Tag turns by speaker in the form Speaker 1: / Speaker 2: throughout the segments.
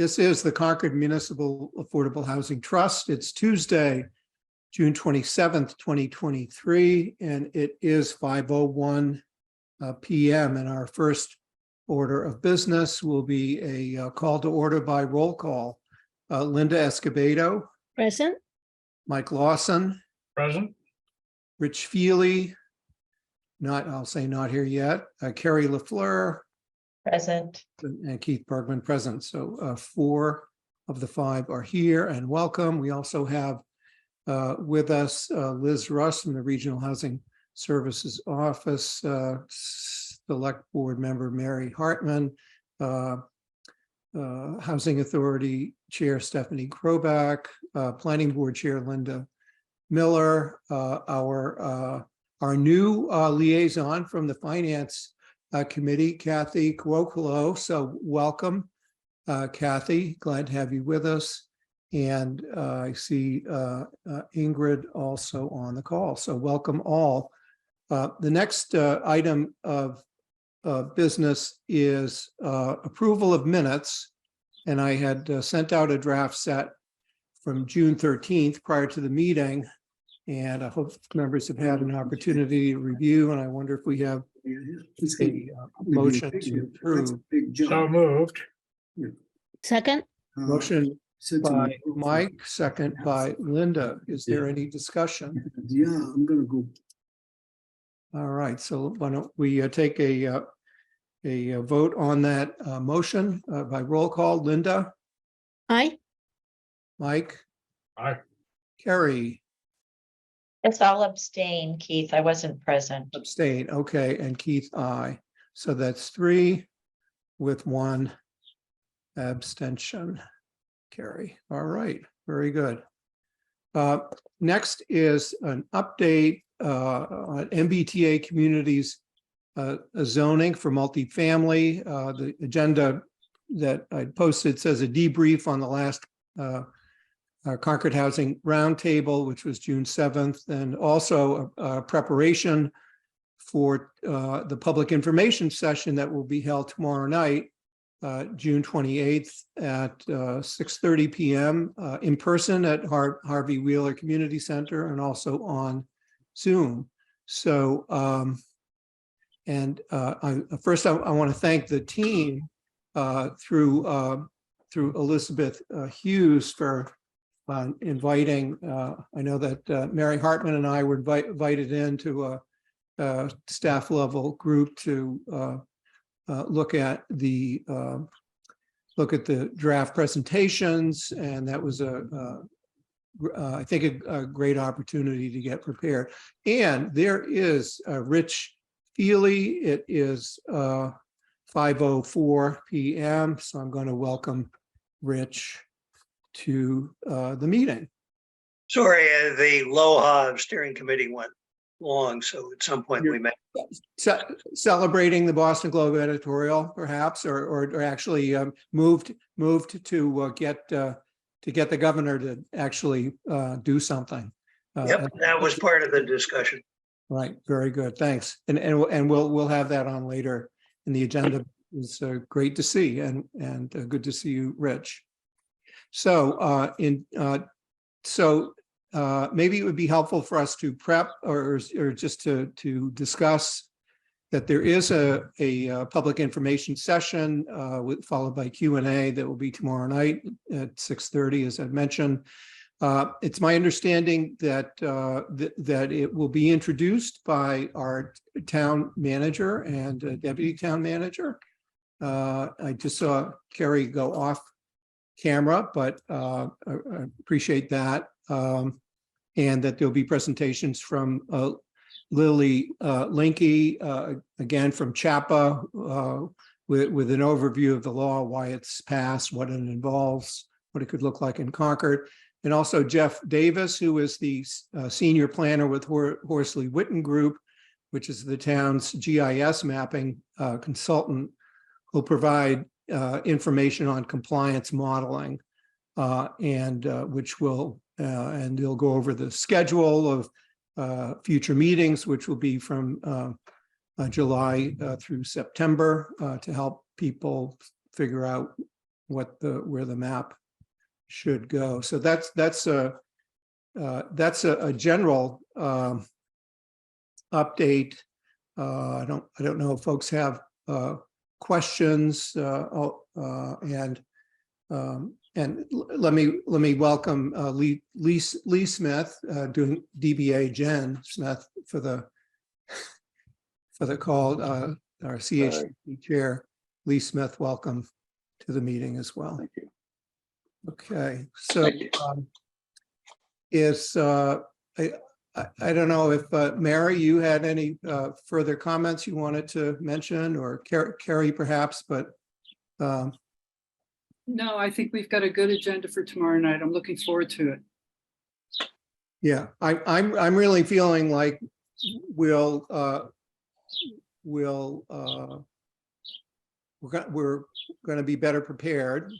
Speaker 1: This is the Concord Municipal Affordable Housing Trust. It's Tuesday, June 27th, 2023, and it is 5:01 p.m. And our first order of business will be a call to order by roll call. Linda Escobedo.
Speaker 2: Present.
Speaker 1: Mike Lawson.
Speaker 3: Present.
Speaker 1: Rich Feely. I'll say not here yet. Carrie LaFleur.
Speaker 2: Present.
Speaker 1: And Keith Bergman present. So 4 of the 5 are here and welcome. We also have with us Liz Russ from the Regional Housing Services Office, Select Board Member Mary Hartman, Housing Authority Chair Stephanie Kroback, Planning Board Chair Linda Miller, our new liaison from the Finance Committee, Kathy Cuocolo. So welcome, Kathy. Glad to have you with us. And I see Ingrid also on the call. So welcome all. The next item of business is approval of minutes. And I had sent out a draft set from June 13th prior to the meeting. And I hope members have had an opportunity to review. And I wonder if we have a motion to approve.
Speaker 3: So moved.
Speaker 2: Second.
Speaker 1: Motion by Mike, second by Linda. Is there any discussion?
Speaker 4: Yeah, I'm gonna go.
Speaker 1: All right, so why don't we take a vote on that motion by roll call. Linda?
Speaker 2: Aye.
Speaker 1: Mike?
Speaker 3: Aye.
Speaker 1: Carrie?
Speaker 5: Yes, I'll abstain, Keith. I wasn't present.
Speaker 1: Abstain. Okay, and Keith, aye. So that's 3 with 1 abstention. Carrie. All right, very good. Next is an update on MBTA communities zoning for multifamily. The agenda that I posted says a debrief on the last Concord Housing Roundtable, which was June 7th, and also preparation for the public information session that will be held tomorrow night, June 28th at 6:30 p.m. In person at Harvey Wheeler Community Center and also on Zoom. So, first I want to thank the team through Elizabeth Hughes for inviting. I know that Mary Hartman and I were invited into a staff level group to look at the draft presentations, and that was I think a great opportunity to get prepared. And there is Rich Feely. It is 5:04 p.m. So I'm going to welcome Rich to the meeting.
Speaker 6: Sorry, the LOHA steering committee went long, so at some point we met.
Speaker 1: Celebrating the Boston Globe editorial, perhaps, or actually moved to get the governor to actually do something.
Speaker 6: Yep, that was part of the discussion.
Speaker 1: Right, very good, thanks. And we'll have that on later in the agenda. It's great to see, and good to see you, Rich. So maybe it would be helpful for us to prep or just to discuss that there is a public information session followed by Q&A that will be tomorrow night at 6:30, as I mentioned. It's my understanding that that it will be introduced by our town manager and deputy town manager. I just saw Carrie go off camera, but I appreciate that. And that there'll be presentations from Lily Linky, again from CHAPA, with an overview of the law, why it's passed, what it involves, what it could look like in Concord. And also Jeff Davis, who is the senior planner with Horsley Witten Group, which is the town's GIS mapping consultant, who'll provide information on compliance modeling, and which will and they'll go over the schedule of future meetings, which will be from July through September, to help people figure out where the map should go. So that's a general update. I don't know if folks have questions, and let me welcome Lee Smith, doing DBA Jen Smith for the call, our CHC chair. Lee Smith, welcome to the meeting as well.
Speaker 4: Thank you.
Speaker 1: Okay, so
Speaker 4: Thank you.
Speaker 1: I don't know if Mary, you had any further comments you wanted to mention, or Carrie perhaps, but
Speaker 7: No, I think we've got a good agenda for tomorrow night. I'm looking forward to it.
Speaker 1: yeah, I'm really feeling like we're going to be better prepared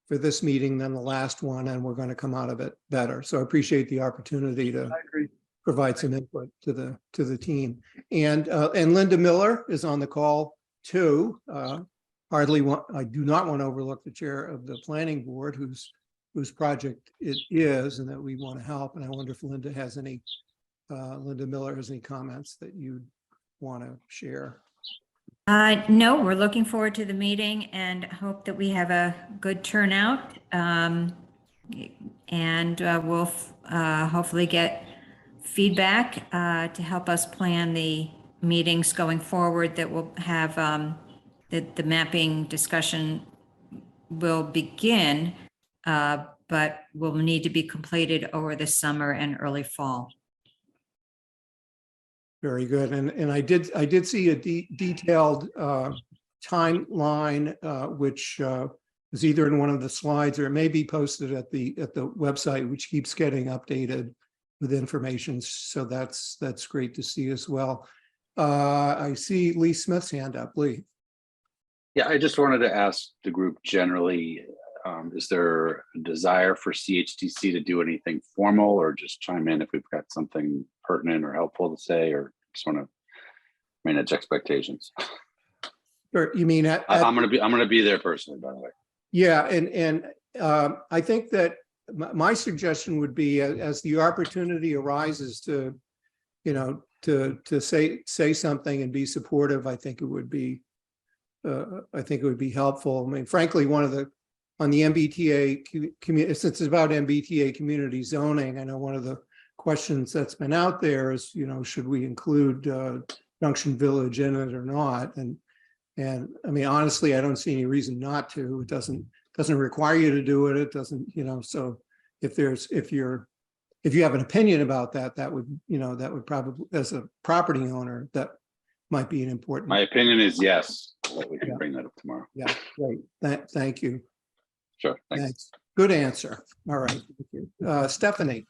Speaker 1: for this meeting than the last one, and we're going to come out of it better. So I appreciate the opportunity to
Speaker 7: I agree.
Speaker 1: provide some input to the team. And Linda Miller is on the call too. I do not want to overlook the chair of the planning board, whose project it is, and that we want to help. And I wonder if Linda Miller has any comments that you'd want to share.
Speaker 8: No, we're looking forward to the meeting and hope that we have a good turnout. And we'll hopefully get feedback to help us plan the meetings going forward that will have the mapping discussion will begin, but will need to be completed over the summer and early fall.
Speaker 1: Very good. And I did see a detailed timeline, which is either in one of the slides or it may be posted at the website, which keeps getting updated with information. So that's great to see as well. I see Lee Smith's hand up. Lee.
Speaker 4: Yeah, I just wanted to ask the group generally, is there a desire for CHTC to do anything formal, or just chime in if we've got something pertinent or helpful to say, or just want to manage expectations?
Speaker 1: Or you mean
Speaker 4: I'm gonna be there personally, by the way.
Speaker 1: Yeah, and I think that my suggestion would be, as the opportunity arises to, to say something and be supportive, I think it would be helpful. I mean, frankly, on the MBTA community, since it's about MBTA community zoning, I know one of the questions that's been out there is, should we include Junction Village in it or not? And I mean, honestly, I don't see any reason not to. It doesn't require you to do it. It doesn't, so if you have an opinion about that, that would probably, as a property owner, that might be an important.
Speaker 4: My opinion is yes, but we can bring that up tomorrow.
Speaker 1: Yeah, great. Thank you.
Speaker 4: Sure, thanks.
Speaker 1: Good answer. All right. Thank you. Stephanie.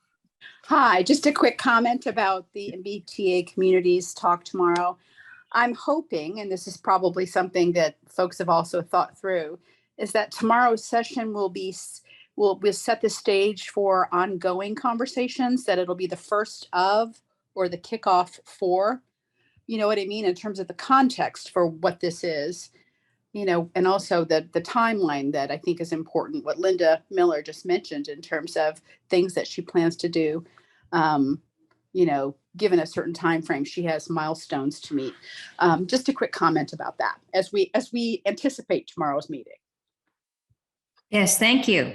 Speaker 9: Hi, just a quick comment about the MBTA communities talk tomorrow. I'm hoping, and this is probably something that folks have also thought through, is that tomorrow's session will set the stage for ongoing conversations, that it'll be the first of or the kickoff for, you know what I mean, in terms of the context for what this is, and also the timeline that I think is important, what Linda Miller just mentioned in terms of things that she plans to do. Given a certain time frame, she has milestones to meet. Just a quick comment about that as we anticipate tomorrow's meeting.
Speaker 8: Yes, thank you.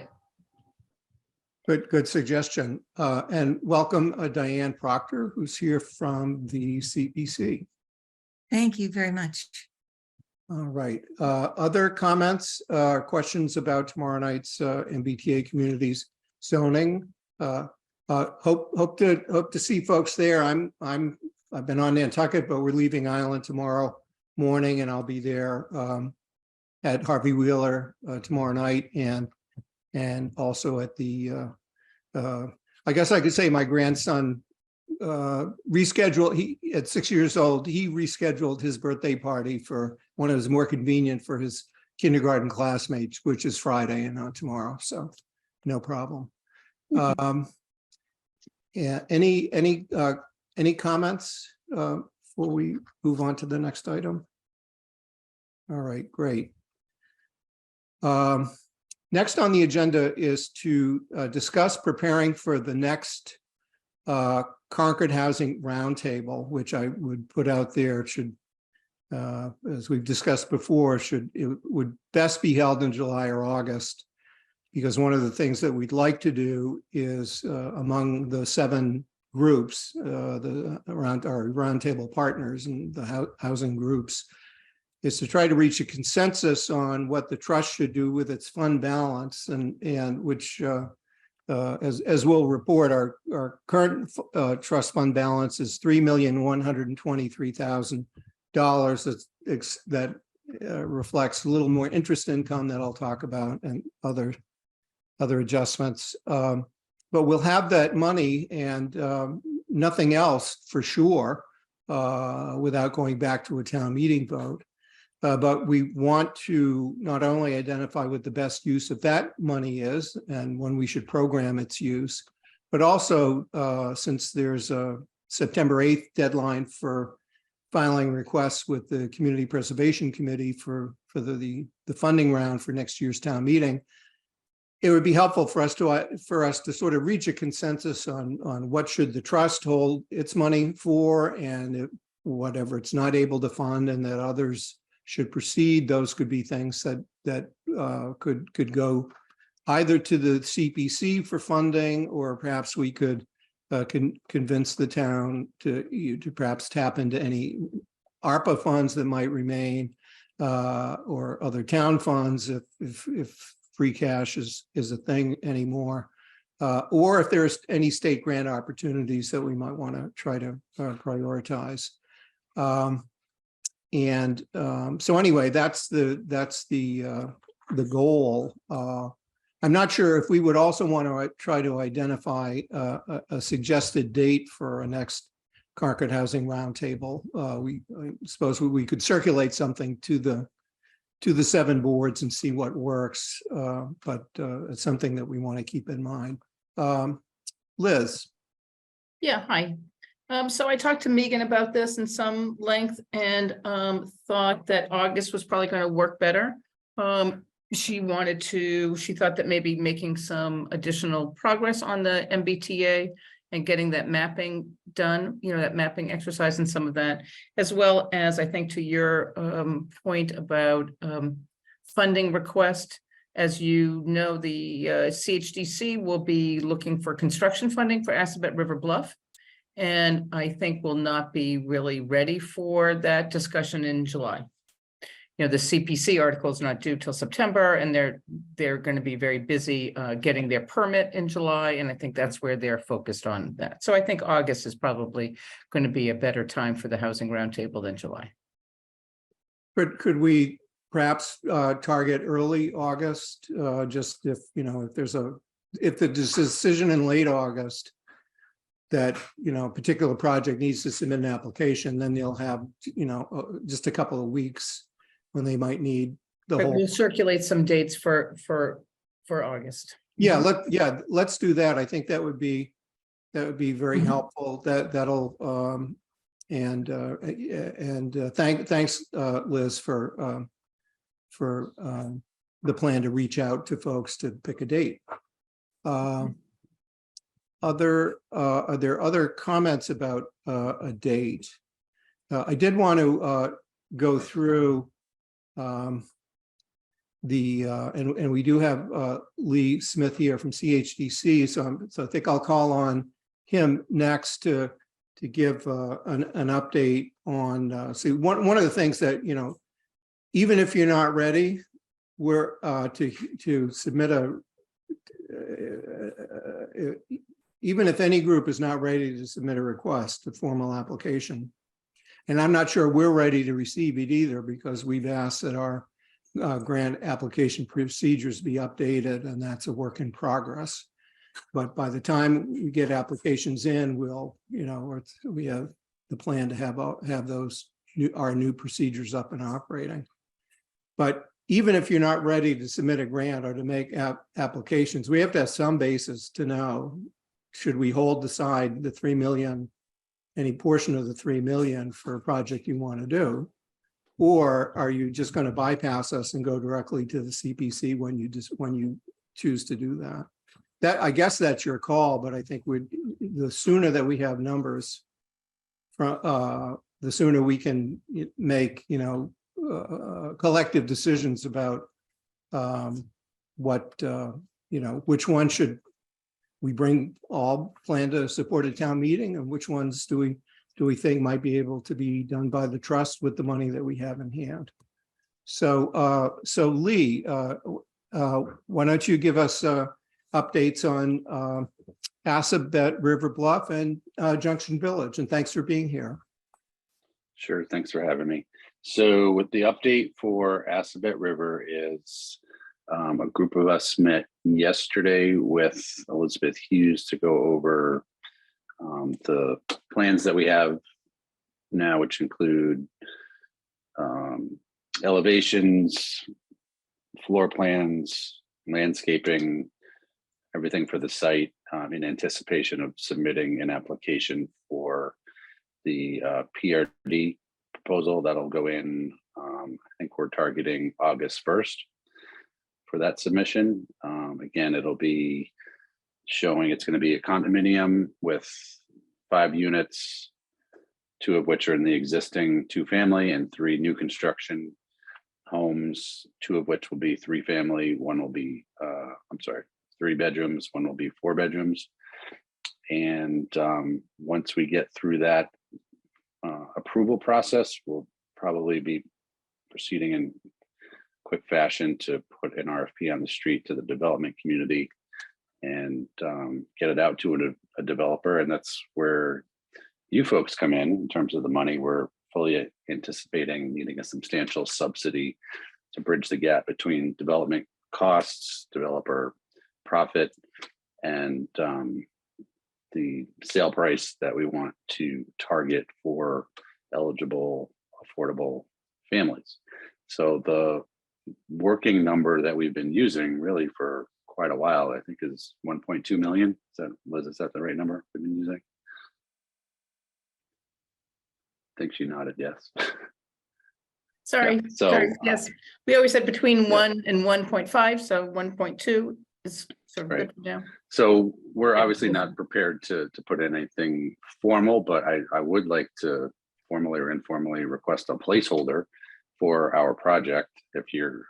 Speaker 1: Good suggestion. And welcome Diane Proctor, who's here from the CPC.
Speaker 10: Thank you very much.
Speaker 1: All right. Other comments, questions about tomorrow night's MBTA communities zoning? Hope to see folks there. I've been on Nantucket, but we're leaving Island tomorrow morning, and I'll be there at Harvey Wheeler tomorrow night, and also at the I guess I could say my grandson rescheduled. He at 6 years old, he rescheduled his birthday party for when it was more convenient for his kindergarten classmates, which is Friday and not tomorrow. So no problem. Yeah. Any comments before we move on to the next item? All right, great. Next on the agenda is to discuss preparing for the next Concord Housing Roundtable, which I would put out there should, as we've discussed before, it would best be held in July or August, because one of the things that we'd like to do is among the 7 groups, around our roundtable partners and the housing groups, is to try to reach a consensus on what the trust should do with its fund balance, and which, as we'll report, our current trust fund balance is $3,123,000. That reflects a little more interest income that I'll talk about, and other adjustments. But we'll have that money and nothing else for sure, without going back to a town meeting vote. But we want to not only identify what the best use of that money is and when we should program its use, but also since there's a September 8th deadline for filing requests with the Community Preservation Committee for the funding round for next year's town meeting, it would be helpful for us to sort of reach a consensus on what should the trust hold its money for, and whatever it's not able to fund and that others should proceed. Those could be things that could go either to the CPC for funding, or perhaps we could convince the town to perhaps tap into any ARPA funds that might remain, or other town funds if free cash is a thing anymore, or if there's any state grant opportunities that we might want to try to prioritize. So anyway, that's the goal. I'm not sure if we would also want to try to identify a suggested date for a next Concord Housing Roundtable. I suppose we could circulate something to the 7 boards and see what works, but it's something that we want to keep in mind. Liz.
Speaker 2: Yeah, hi. So I talked to Megan about this in some length and thought that August was probably going to work better. She thought that maybe making some additional progress on the MBTA and getting that mapping done, that mapping exercise and some of that, as well as I think to your point about funding request. As you know, the CHDC will be looking for construction funding for Assabet River Bluff. And I think we'll not be really ready for that discussion in July. The CPC article is not due till September, and they're going to be very busy getting their permit in July, and I think that's where they're focused on that. So I think August is probably going to be a better time for the Housing Roundtable than July.
Speaker 1: Could we perhaps target early August? Just if the decision in late August that a particular project needs to submit an application, then they'll have just a couple of weeks when they might need the whole.
Speaker 2: We'll circulate some dates for August.
Speaker 1: Yeah, let's do that. I think that would be very helpful. That'll thanks Liz for the plan to reach out to folks to pick a date. Are there other comments about a date? I did want to go through and we do have Lee Smith here from CHDC, so I think I'll call on him next to give an update on. See, one of the things that even if you're not ready, we're to submit even if any group is not ready to submit a request, a formal application. And I'm not sure we're ready to receive it either, because we've asked that our grant application procedures be updated, and that's a work in progress. But by the time we get applications in, we have the plan to have those our new procedures up and operating. But even if you're not ready to submit a grant or to make applications, we have to have some basis to know, should we hold aside the 3 million, any portion of the 3 million for a project you want to do, Or are you just going to bypass us and go directly to the CPC when you choose to do that? I guess that's your call, but I think the sooner that we have numbers, the sooner we can make, collective decisions about what, which one should we plan to support a town meeting, and which ones do we think might be able to be done by the trust with the money that we have in hand. So Lee, why don't you give us updates on Assabet, River Bluff, and Junction Village, and thanks for being here.
Speaker 4: Sure, thanks for having me. So with the update for Assabet River is a group of us met yesterday with Elizabeth Hughes to go over the plans that we have now, which include elevations, floor plans, landscaping, everything for the site in anticipation of submitting an application for the PRD proposal that'll go in. I think we're targeting August 1st for that submission. Again, it'll be showing it's going to be a condominium with 5 units, 2 of which are in the existing 2-family, and 3 new construction homes, 2 of which will be 3-family, 1 will be 3 bedrooms, 1 will be 4 bedrooms. And once we get through that approval process, we'll probably be proceeding in quick fashion to put an RFP on the street to the development community and get it out to a developer. And that's where you folks come in terms of the money. We're fully anticipating needing a substantial subsidy to bridge the gap between development costs, developer profit, and the sale price that we want to target for eligible, affordable families. So the working number that we've been using really for quite a while, I think, is 1.2 million. Is that the right number we've been using? I think she nodded yes.
Speaker 2: Sorry,
Speaker 4: Yeah, so,
Speaker 2: sorry, yes, we always said between 1 and 1.5, so 1.2 is sort of
Speaker 4: Right.
Speaker 2: good now.
Speaker 4: So we're obviously not prepared to put in anything formal, but I would like to formally or informally request a placeholder for our project. If you're,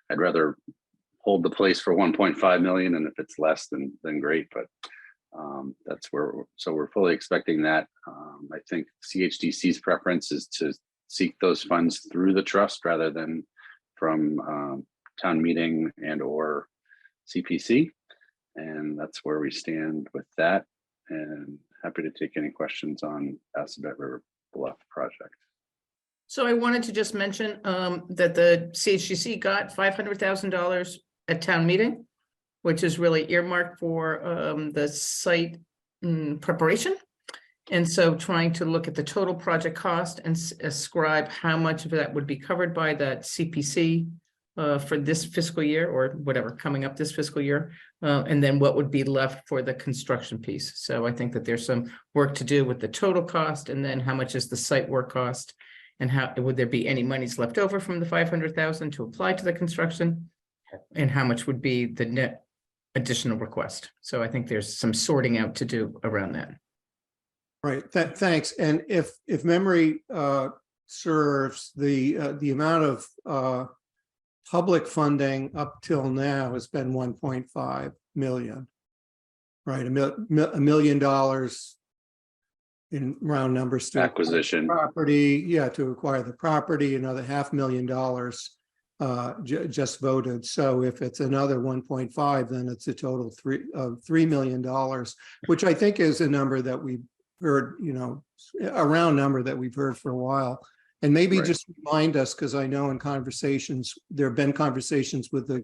Speaker 4: I'd rather hold the place for 1.5 million, and if it's less, then great. But that's where, so we're fully expecting that. I think CHDC's preference is to seek those funds through the trust rather than from town meeting and or CPC. And that's where we stand with that. And happy to take any questions on Assabet River Bluff project.
Speaker 2: So I wanted to just mention that the CHGC got $500,000 at town meeting, which is really earmarked for the site preparation. And so trying to look at the total project cost and ascribe how much of that would be covered by that CPC for this fiscal year or whatever coming up this fiscal year, and then what would be left for the construction piece. So I think that there's some work to do with the total cost, and then how much is the site work cost, and how would there be any monies left over from the 500,000 to apply to the construction, and how much would be the net additional request. So I think there's some sorting out to do around that.
Speaker 1: Right, thanks. And if memory serves, the amount of public funding up till now has been 1.5 million, right? $1 million in round numbers to
Speaker 4: Acquisition
Speaker 1: property, yeah, to acquire the property. Another $500,000 just voted. So if it's another 1.5, then it's a total $3 million, which I think is a number that we've heard, a round number that we've heard for a while. And maybe just remind us, because I know in conversations, there have been conversations with the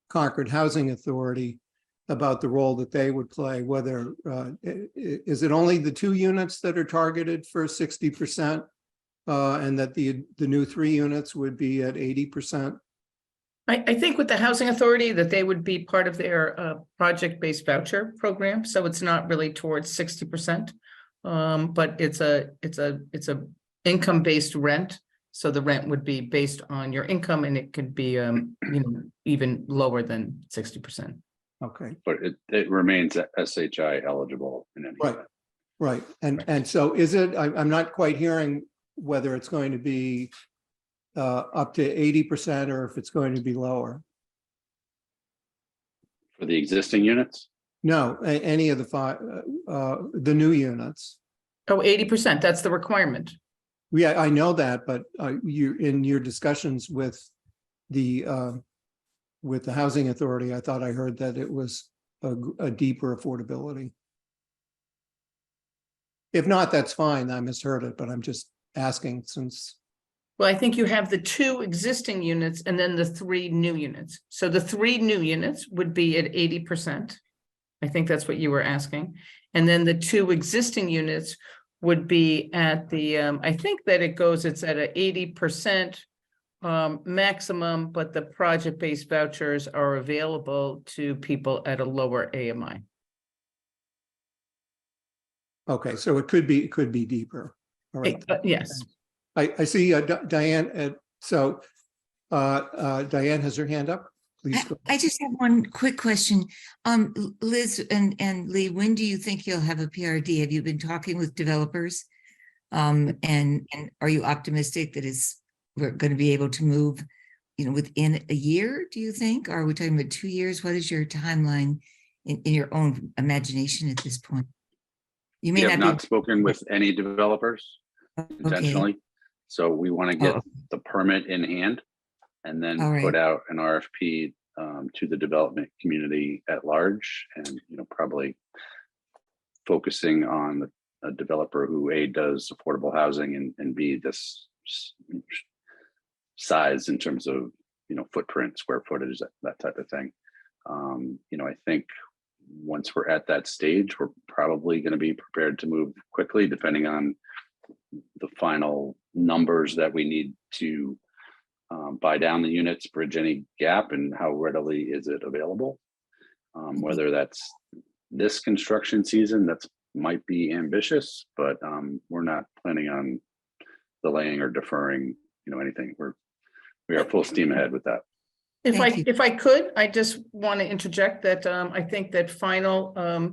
Speaker 1: Concord Housing Authority about the role that they would play, whether, is it only the 2 units that are targeted for 60%, and that the new 3 units would be at 80%?
Speaker 2: I think with the Housing Authority that they would be part of their project-based voucher program. So it's not really towards 60%, but it's a income-based rent. So the rent would be based on your income, and it could be, even lower than 60%.
Speaker 1: Okay,
Speaker 4: But it remains SHI eligible in any
Speaker 1: right,
Speaker 4: event.
Speaker 1: right. And so is it, I'm not quite hearing whether it's going to be up to 80% or if it's going to be lower.
Speaker 4: For the existing units,
Speaker 1: No, any of the new units.
Speaker 2: Oh, 80%, that's the requirement.
Speaker 1: Yeah, I know that, but you, in your discussions with the housing authority, I thought I heard that it was a deeper affordability. If not, that's fine. I misheard it, but I'm just asking since,
Speaker 2: Well, I think you have the 2 existing units and then the 3 new units. So the 3 new units would be at 80%. I think that's what you were asking. And then the 2 existing units would be at the, I think that it's at a 80% maximum, but the project-based vouchers are available to people at a lower AMI.
Speaker 1: okay, so it could be deeper. All right.
Speaker 2: Yes.
Speaker 1: I see Diane, so Diane has her hand up. Please go.
Speaker 10: I just have one quick question. Liz and Lee, when do you think you'll have a PRD? Have you been talking with developers? And are you optimistic that we're going to be able to move, within a year, do you think? Or are we talking about 2 years? What is your timeline in your own imagination at this point? You
Speaker 4: we
Speaker 10: may
Speaker 4: have
Speaker 10: not
Speaker 4: not spoken with any developers intentionally. So we want to get the permit in hand and then
Speaker 10: All right.
Speaker 4: put out an RFP to the development community at large, and probably focusing on a developer who A, does affordable housing, and B, this size in terms of footprint, square footage, that type of thing. I think once we're at that stage, we're probably going to be prepared to move quickly, depending on the final numbers that we need to buy down the units, bridge any gap, and how readily is it available. Whether that's this construction season, that's might be ambitious, but we're not planning on delaying or deferring anything. We are full steam ahead with that.
Speaker 2: If I could, I just want to interject that I think that final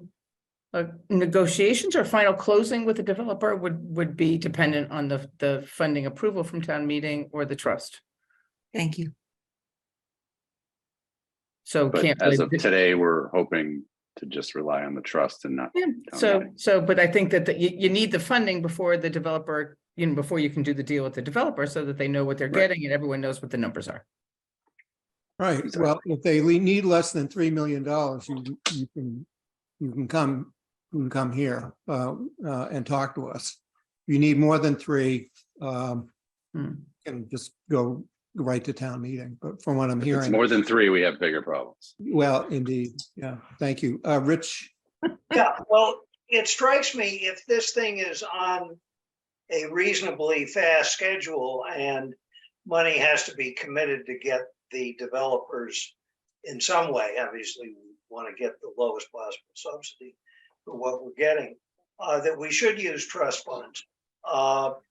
Speaker 2: negotiations or final closing with the developer would be dependent on the funding approval from town meeting or the trust.
Speaker 10: Thank you.
Speaker 2: So
Speaker 4: But
Speaker 2: can't
Speaker 4: as
Speaker 2: really-
Speaker 4: of today, we're hoping to just rely on the trust and not.
Speaker 2: Yeah, but I think that you need the funding before the developer, before you can do the deal with the developer, so that they know what they're
Speaker 4: Right.
Speaker 2: getting and everyone knows what the numbers are.
Speaker 1: Right,
Speaker 4: Exactly.
Speaker 1: well, if they need less than $3 million, you can come here and talk to us. If you need more than 3, and just go right to town meeting, but from what I'm
Speaker 4: If it's
Speaker 1: hearing.
Speaker 4: more than 3, we have bigger problems.
Speaker 1: Well, indeed, yeah, thank you. Rich?
Speaker 6: Yeah, well, it strikes me if this thing is on a reasonably fast schedule and money has to be committed to get the developers in some way, obviously we want to get the lowest possible subsidy for what we're getting, that we should use trust funds,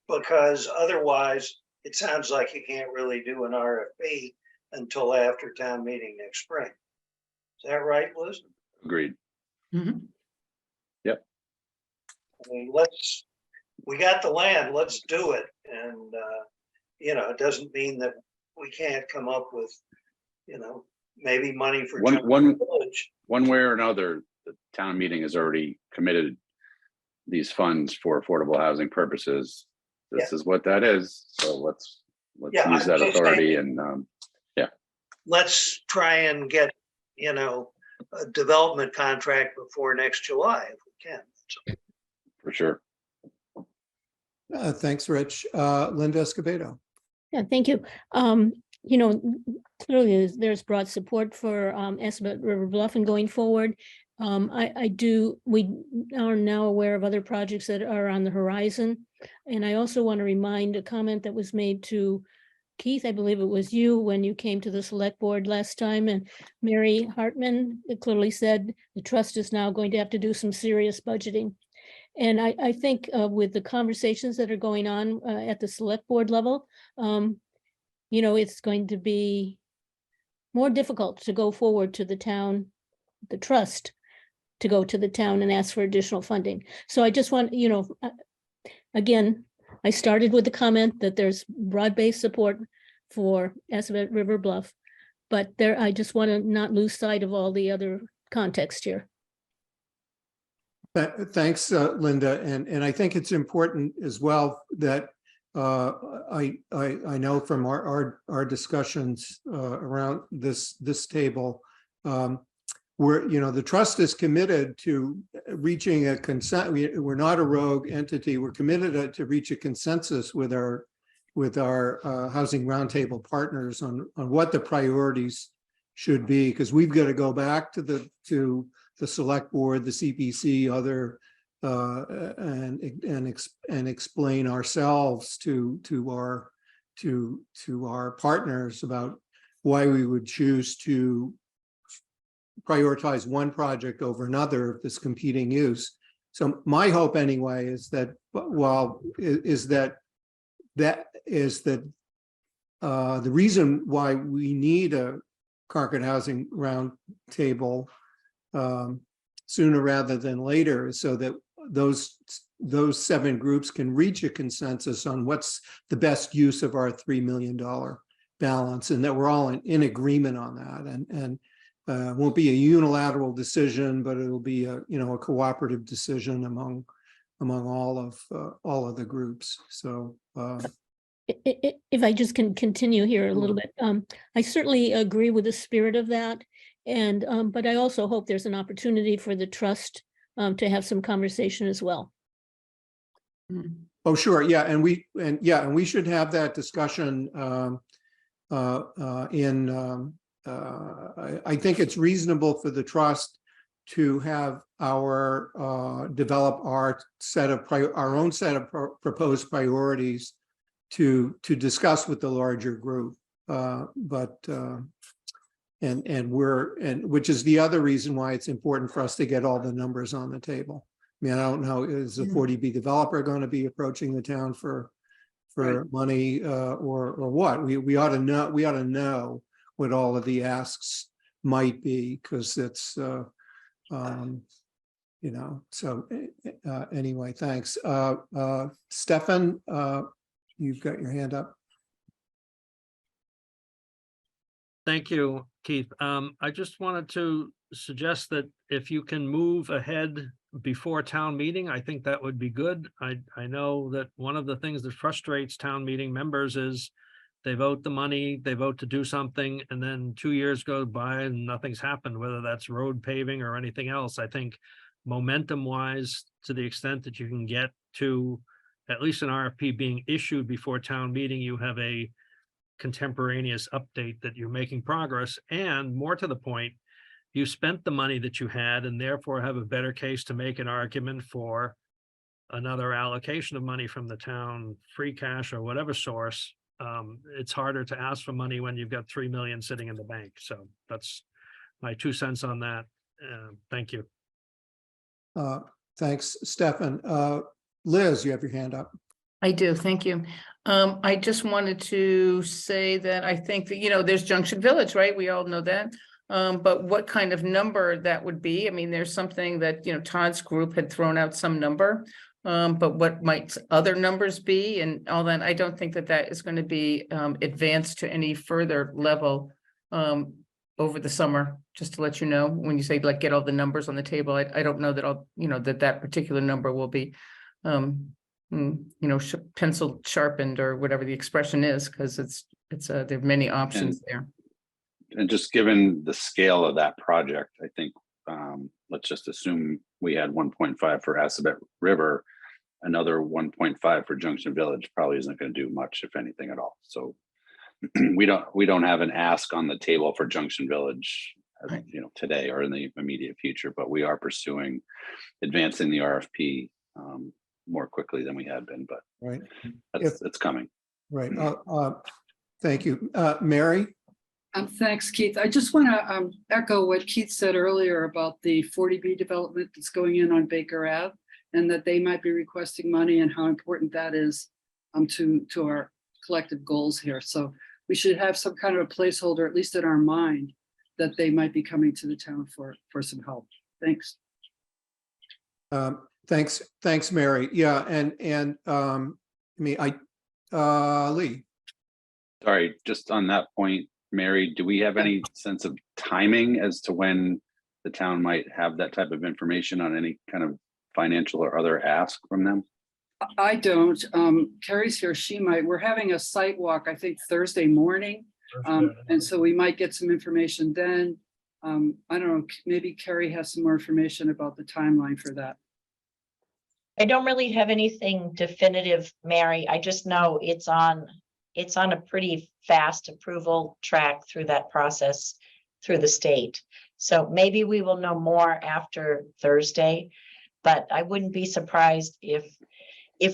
Speaker 6: because otherwise it sounds like you can't really do an RFP until after town meeting next spring. Is that right, Liz?
Speaker 4: Agreed.
Speaker 2: Mhm.
Speaker 4: Yep.
Speaker 6: I mean, we got the land, let's do it. And, it doesn't mean that we can't come up with, maybe money for.
Speaker 4: One
Speaker 6: Village.
Speaker 4: way or another, the town meeting has already committed these funds for affordable housing purposes. This is what that is. So let's
Speaker 6: Yeah,
Speaker 4: use
Speaker 6: I'm
Speaker 4: that
Speaker 6: just
Speaker 4: authority
Speaker 6: saying-
Speaker 4: and
Speaker 6: Let's try and get, a development contract before next July if we can.
Speaker 4: for sure.
Speaker 1: Thanks, Rich. Linda Escobedo.
Speaker 11: Yeah, thank you. Clearly there's broad support for Esbit River Bluff and going forward. We are now aware of other projects that are on the horizon. And I also want to remind a comment that was made to Keith, I believe it was you, when you came to the select board last time, and Mary Hartman clearly said the trust is now going to have to do some serious budgeting. And I think with the conversations that are going on at the select board level, it's going to be more difficult to go forward to the town, the trust, to go to the town and ask for additional funding. So I just want, again, I started with the comment that there's broad-based support for Assabet River Bluff, but I just want to not lose sight of all the other context here.
Speaker 1: Thanks, Linda. And I think it's important as well that I know from our discussions around this table, where the trust is committed to reaching a consent. We're not a rogue entity. We're committed to reach a consensus with our housing roundtable partners on what the priorities should be, because we've got to go back to the select board, the CPC, other and explain ourselves to our partners about why we would choose to prioritize one project over another of this competing use. So my hope anyway is that the reason why we need a Concord Housing Roundtable sooner rather than later is so that those 7 groups can reach a consensus on what's the best use of our $3 million balance, and that we're all in agreement on that. And won't be a unilateral decision, but it'll be a cooperative decision among all of the groups. So
Speaker 11: if I just can continue here a little bit, I certainly agree with the spirit of that, and but I also hope there's an opportunity for the trust to have some conversation as well.
Speaker 1: Oh, sure, yeah, and we should have that discussion. I think it's reasonable for the trust to have develop our own set of proposed priorities to discuss with the larger group, which is the other reason why it's important for us to get all the numbers on the table. I mean, I don't know, is the 40B developer going to be approaching the town for money or what? We ought to know what all of the asks might be, because it's so anyway, thanks. Stefan, you've got your hand up.
Speaker 12: Thank you, Keith. I just wanted to suggest that if you can move ahead before town meeting, I think that would be good. I know that one of the things that frustrates town meeting members is they vote the money, they vote to do something, and then 2 years go by and nothing's happened, whether that's road paving or anything else. I think momentum wise, to the extent that you can get to at least an RFP being issued before town meeting, you have a contemporaneous update that you're making progress. And more to the point, you spent the money that you had and therefore have a better case to make an argument for another allocation of money from the town, free cash or whatever source. It's harder to ask for money when you've got 3 million sitting in the bank. So that's my 2 cents on that. Thank you.
Speaker 1: Thanks, Stefan. Liz, you have your hand up.
Speaker 2: I do, thank you. I just wanted to say that I think that, there's Junction Village, right? We all know that. But what kind of number that would be? I mean, there's something that, Todd's group had thrown out some number. But what might other numbers be and all that? I don't think that is going to be advanced to any further level over the summer, just to let you know. When you say like get all the numbers on the table, I don't know that I'll, that particular number will be pencil sharpened or whatever the expression is, because there are many options there.
Speaker 4: And just given the scale of that project, I think let's just assume we had 1.5 for Assabet River, another 1.5 for Junction Village probably isn't going to do much, if anything at all. So we don't have an ask on the table for Junction Village, today or in the immediate future, but we are pursuing advancing the RFP more quickly than we had been, but
Speaker 1: right,
Speaker 4: it's coming.
Speaker 1: Right. Thank you, Mary.
Speaker 7: Thanks, Keith. I just want to echo what Keith said earlier about the 40B development that's going in on Baker Ave. and that they might be requesting money and how important that is to our collective goals here. So we should have some kind of a placeholder, at least in our mind, that they might be coming to the town for some help. Thanks.
Speaker 1: Thanks, Mary. Yeah, and Lee.
Speaker 4: Sorry, just on that point, Mary, do we have any sense of timing as to when the town might have that type of information on any kind of financial or other ask from them?
Speaker 7: I don't. Carrie's here. She might. We're having a site walk, I think, Thursday morning. And so we might get some information then. I don't know, maybe Carrie has some more information about the timeline for that.
Speaker 5: I don't really have anything definitive, Mary. I just know it's on a pretty fast approval track through that process through the state. So maybe we will know more after Thursday, but I wouldn't be surprised if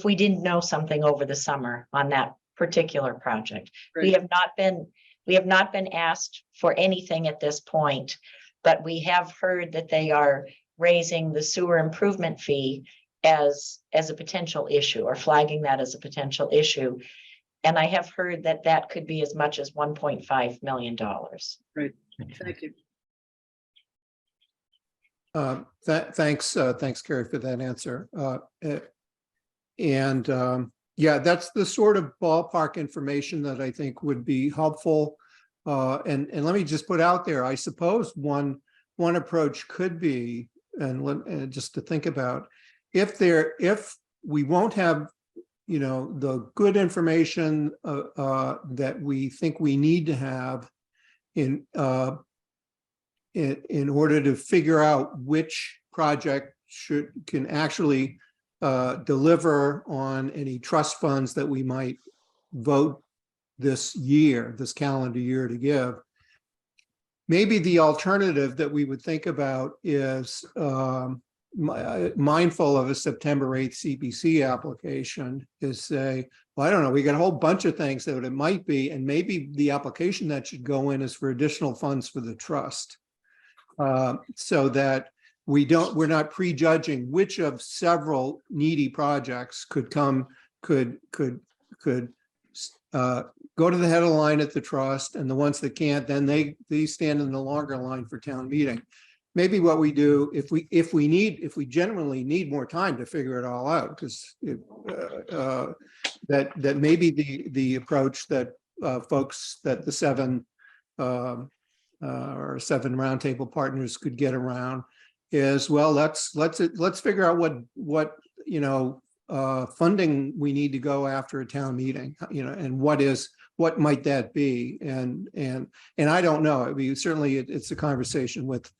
Speaker 5: we didn't know something over the summer on that particular project.
Speaker 7: Great.
Speaker 5: We have not been asked for anything at this point, but we have heard that they are raising the sewer improvement fee as a potential issue, or flagging that as a potential issue. And I have heard that that could be as much as $1.5 million.
Speaker 7: Great, thank you.
Speaker 1: Thanks, Carrie, for that answer. Yeah, that's the sort of ballpark information that I think would be helpful. And let me just put out there, I suppose one approach could be, and just to think about, if we won't have, the good information that we think we need to have in order to figure out which project can actually deliver on any trust funds that we might vote this calendar year to give. Maybe the alternative that we would think about is mindful of a September 8th CPC application, is say, well, I don't know, we got a whole bunch of things that it might be, and maybe the application that should go in is for additional funds for the trust. So that we're not prejudging which of several needy projects could go to the head of the line at the trust, and the ones that can't, then they stand in the longer line for town meeting. Maybe what we do, if we genuinely need more time to figure it all out, because that may be the approach that folks, that the seven roundtable partners could get around, is, well, let's figure out what funding we need to go after a town meeting, and what might that be, and I don't know. I mean, certainly it's a conversation with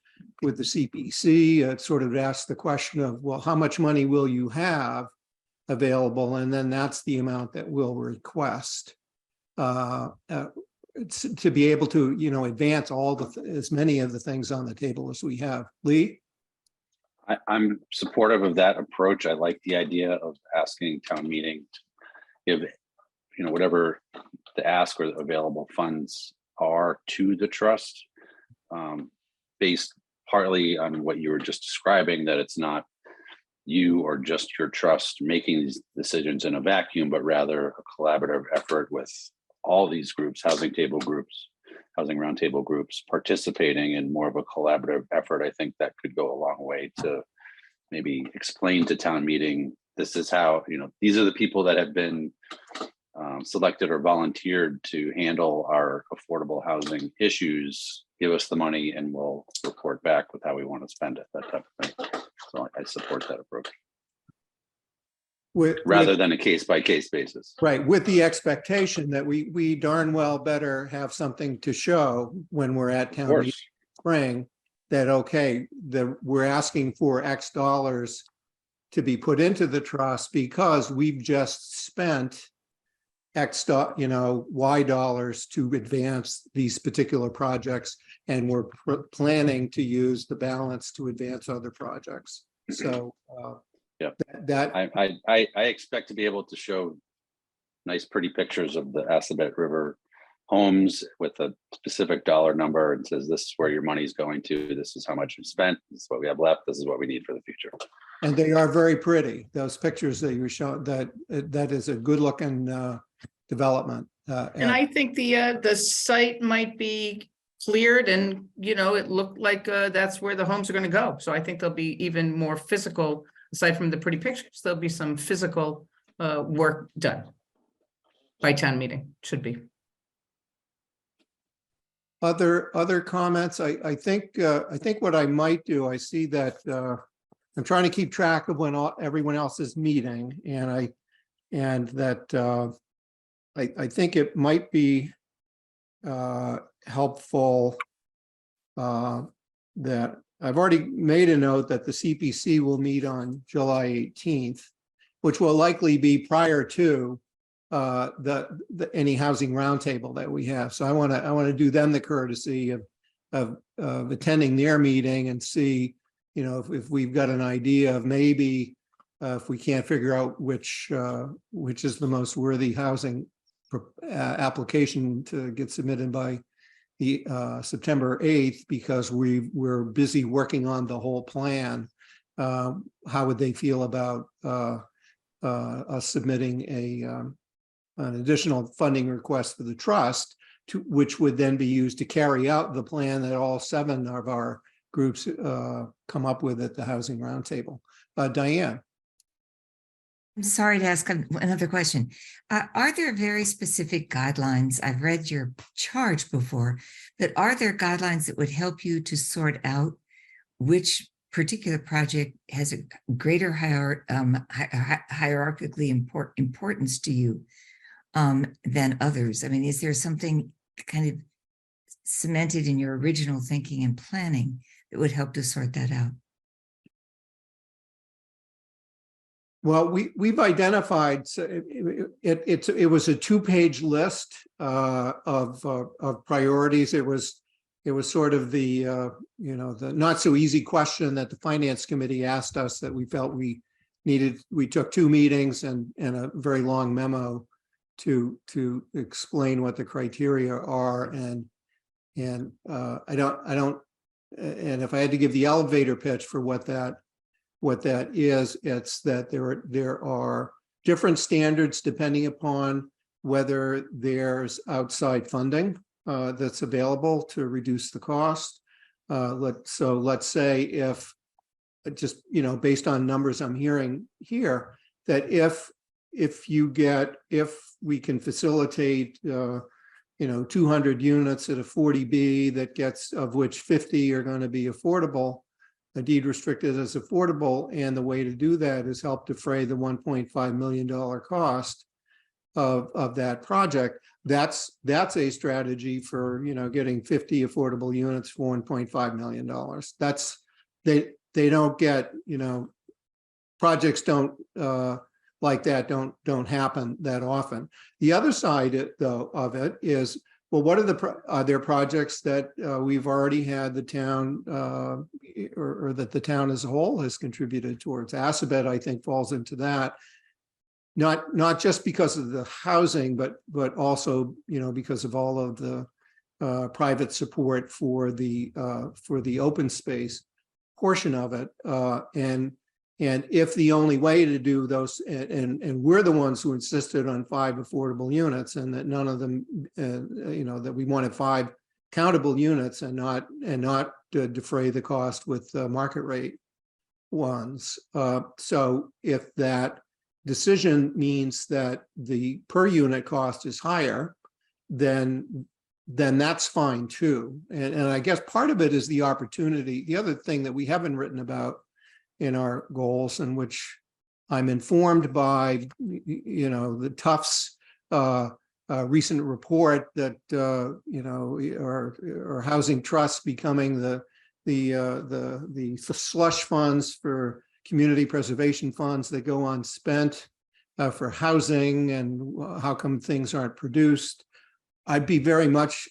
Speaker 1: the CPC. It sort of asks the question of, well, how much money will you have available, and then that's the amount that we'll request to be able to advance as many of the things on the table as we have. Lee?
Speaker 4: I'm supportive of that approach. I like the idea of asking town meeting to give, whatever the ask or available funds are to the trust, based partly on what you were just describing, that it's not you or just your trust making these decisions in a vacuum, but rather a collaborative effort with all these groups, housing roundtable groups participating in more of a collaborative effort. I think that could go a long way to maybe explain to town meeting, this is how, these are the people that have been selected or volunteered to handle our affordable housing issues. Give us the money and we'll report back with how we want to spend it, that type of thing. So I support that approach. Rather than a case-by-case basis.
Speaker 1: Right, with the expectation that we darn well better have something to show when we're at town meeting spring, that, okay, we're asking for X dollars to be put into the trust because we've just spent X, Y dollars to advance these particular projects, and we're planning to use the balance to advance other projects. So
Speaker 4: yeah, I expect to be able to show nice, pretty pictures of the Assabet River homes with a specific dollar number and says, this is where your money is going to, this is how much you've spent, this is what we have left, this is what we need for the future.
Speaker 1: And they are very pretty. Those pictures that you showed, that is a good looking development.
Speaker 2: And I think the site might be cleared and, it looked like that's where the homes are gonna go. So I think there'll be even more physical, aside from the pretty pictures, there'll be some physical work done by town meeting, should be.
Speaker 1: Other comments, I think what I might do, I see that I'm trying to keep track of when everyone else is meeting, and I think it might be helpful that I've already made a note that the CPC will meet on July 18th, which will likely be prior to any housing roundtable that we have. So I want to do them the courtesy of attending their meeting and see, if we've got an idea of maybe if we can't figure out which is the most worthy housing application to get submitted by the September 8th, because we're busy working on the whole plan. How would they feel about us submitting an additional funding request for the trust, which would then be used to carry out the plan that all 7 of our groups come up with at the Housing Roundtable. Diane.
Speaker 10: I'm sorry to ask another question. Are there very specific guidelines? I've read your charge before, but are there guidelines that would help you to sort out which particular project has a greater hierarchically importance to you than others? I mean, is there something kind of cemented in your original thinking and planning that would help to sort that out?
Speaker 1: Well, we've identified, it was a 2-page list of priorities. It was sort of the the not so easy question that the Finance Committee asked us that we felt we needed. We took 2 meetings and a very long memo to explain what the criteria are, and I don't and if I had to give the elevator pitch for what that is, it's that there are different standards depending upon whether there's outside funding that's available to reduce the cost. So let's say if, just based on numbers I'm hearing here, that if we can facilitate 200 units at a 40B that gets, of which 50 are going to be affordable, a deed restricted as affordable, and the way to do that is help defray the $1.5 million cost of that project. That's a strategy for getting 50 affordable units for $1.5 million. That's they don't get, projects don't like that don't happen that often. The other side though of it is, well, what are there projects that we've already had the town or that the town as a whole has contributed towards? Assabet, I think, falls into that. Not just because of the housing, but also because of all of the private support for the open space portion of it. And if the only way to do those, and we're the ones who insisted on 5 affordable units, and that none of them, that we wanted 5 countable units and not defray the cost with market rate ones. So if that decision means that the per unit cost is higher, then that's fine too. And I guess part of it is the opportunity. The other thing that we haven't written about in our goals, and which I'm informed by, the Tufts recent report that our housing trusts becoming the slush funds for community preservation funds that go unspent for housing, and how come things aren't produced. I'd be very much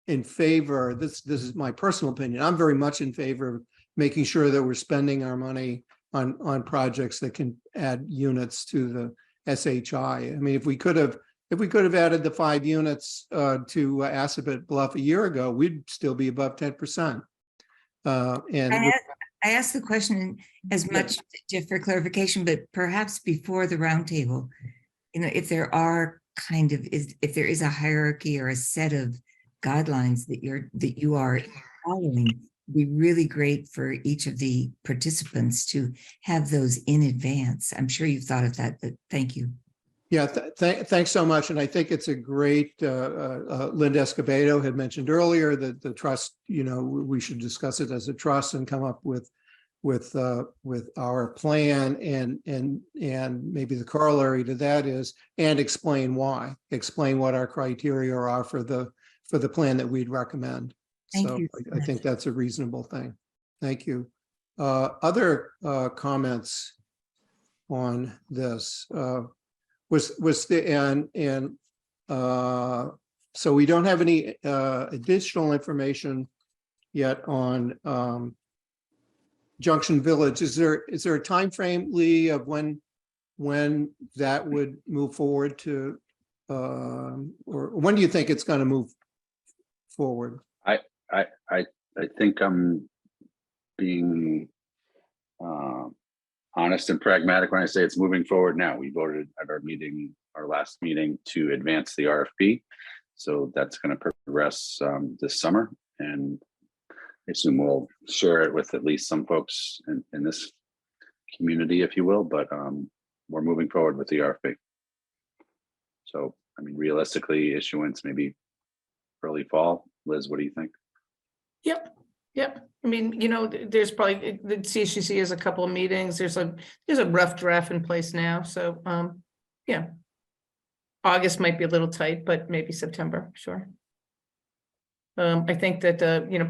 Speaker 1: in favor. This is my personal opinion. I'm very much in favor of making sure that we're spending our money on projects that can add units to the SHI. I mean, if we could have if we could have added the 5 units to Assabet Bluff a year ago, we'd still be above 10%. And
Speaker 10: I asked the question as much just for clarification, but perhaps before the roundtable, if there are if there is a hierarchy or a set of guidelines that you are following, it'd be really great for each of the participants to have those in advance. I'm sure you've thought of that, but thank you.
Speaker 1: yeah, thanks so much. And I think it's a great, Linda Escobedo had mentioned earlier that the trust, we should discuss it as a trust and come up with our plan, and maybe the corollary to that is, and explain what our criteria are for the plan that we'd recommend.
Speaker 10: Thank
Speaker 1: So
Speaker 10: you.
Speaker 1: I think that's a reasonable thing. Thank you. Other comments on this? So we don't have any additional information yet on Junction Village. Is there a time frame, Lee, of when that would move forward to, or when do you think it's going to move forward?
Speaker 4: I think I'm being honest and pragmatic when I say it's moving forward now. We voted at our last meeting, to advance the RFP. So that's going to progress this summer, and I assume we'll share it with at least some folks in this community, if you will, but we're moving forward with the RFP. So, I mean, realistically, issuance maybe early fall. Liz, what do you think?
Speaker 2: Yep. I mean, there's probably, the CCC has a couple of meetings. There's a rough draft in place now. So, yeah. August might be a little tight, but maybe September, sure. I think that,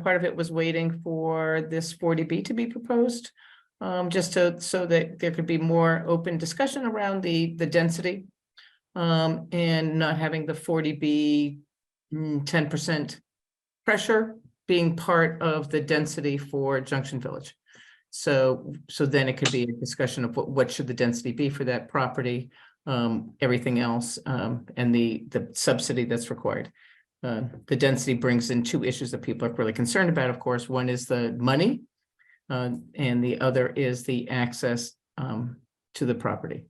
Speaker 2: part of it was waiting for this 40B to be proposed, so that there could be more open discussion around the density, and not having the 40B 10% pressure being part of the density for Junction Village. So then it could be a discussion of what should the density be for that property, everything else, and the subsidy that's required. The density brings in 2 issues that people are really concerned about, of course. One is the money, and the other is the access to the property.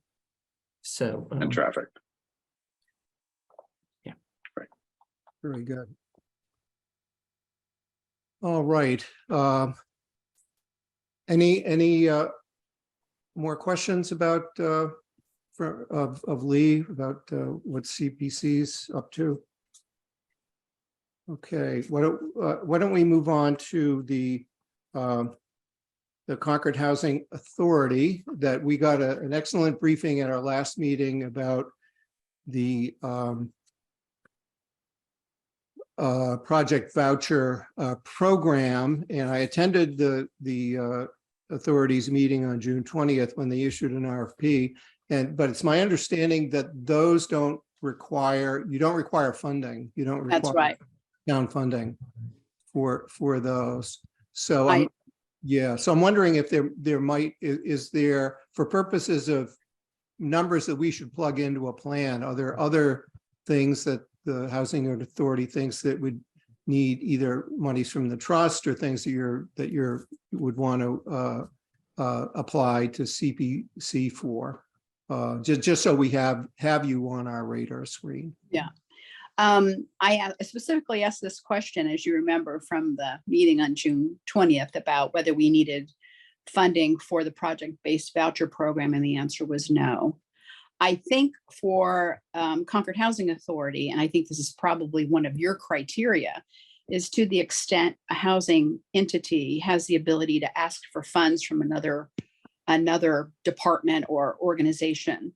Speaker 2: So
Speaker 4: And traffic.
Speaker 2: Yeah.
Speaker 4: Right.
Speaker 1: Very good. All right. Any more questions about of Lee about what CPC's up to? Okay, why don't we move on to the Concord Housing Authority, that we got an excellent briefing at our last meeting about the project voucher program, and I attended the authority's meeting on June 20th when they issued an RFP. But it's my understanding that those you don't require funding. You don't require
Speaker 9: That's right.
Speaker 1: town funding for those. So I'm wondering if is there, for purposes of numbers that we should plug into a plan, are there other things that the Housing Authority thinks that would need either monies from the trust or things that you would want to apply to CPC for? Just so we have you on our radar screen.
Speaker 9: Yeah. I specifically asked this question, as you remember, from the meeting on June 20th about whether we needed funding for the project-based voucher program, and the answer was no. I think for Concord Housing Authority, and I think this is probably one of your criteria, is to the extent a housing entity has the ability to ask for funds from another department or organization,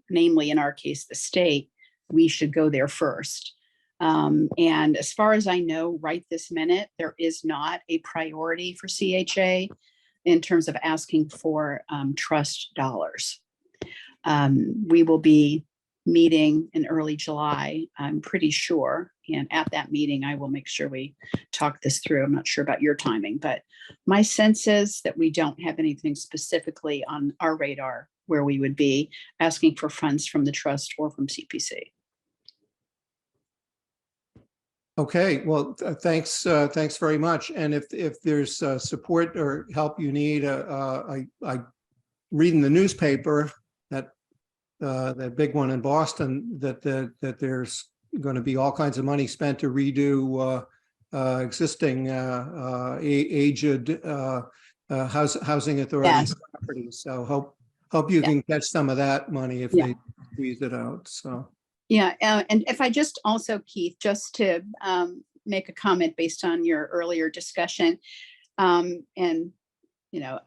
Speaker 9: namely in our case, the state, we should go there first. And as far as I know, right this minute, there is not a priority for CHA in terms of asking for trust dollars. We will be meeting in early July, I'm pretty sure. And at that meeting, I will make sure we talk this through. I'm not sure about your timing, but my sense is that we don't have anything specifically on our radar where we would be asking for funds from the trust or from CPC.
Speaker 1: Okay, well, thanks very much. And if there's support or help you need, I read in the newspaper that that big one in Boston, that there's going to be all kinds of money spent to redo existing aged housing authority
Speaker 9: Yes.
Speaker 1: properties. So hope you
Speaker 9: Yeah.
Speaker 1: can catch some of that money if
Speaker 9: Yeah.
Speaker 1: they squeeze it out. So.
Speaker 9: Yeah, and if I just also, Keith, just to make a comment based on your earlier discussion, and you know,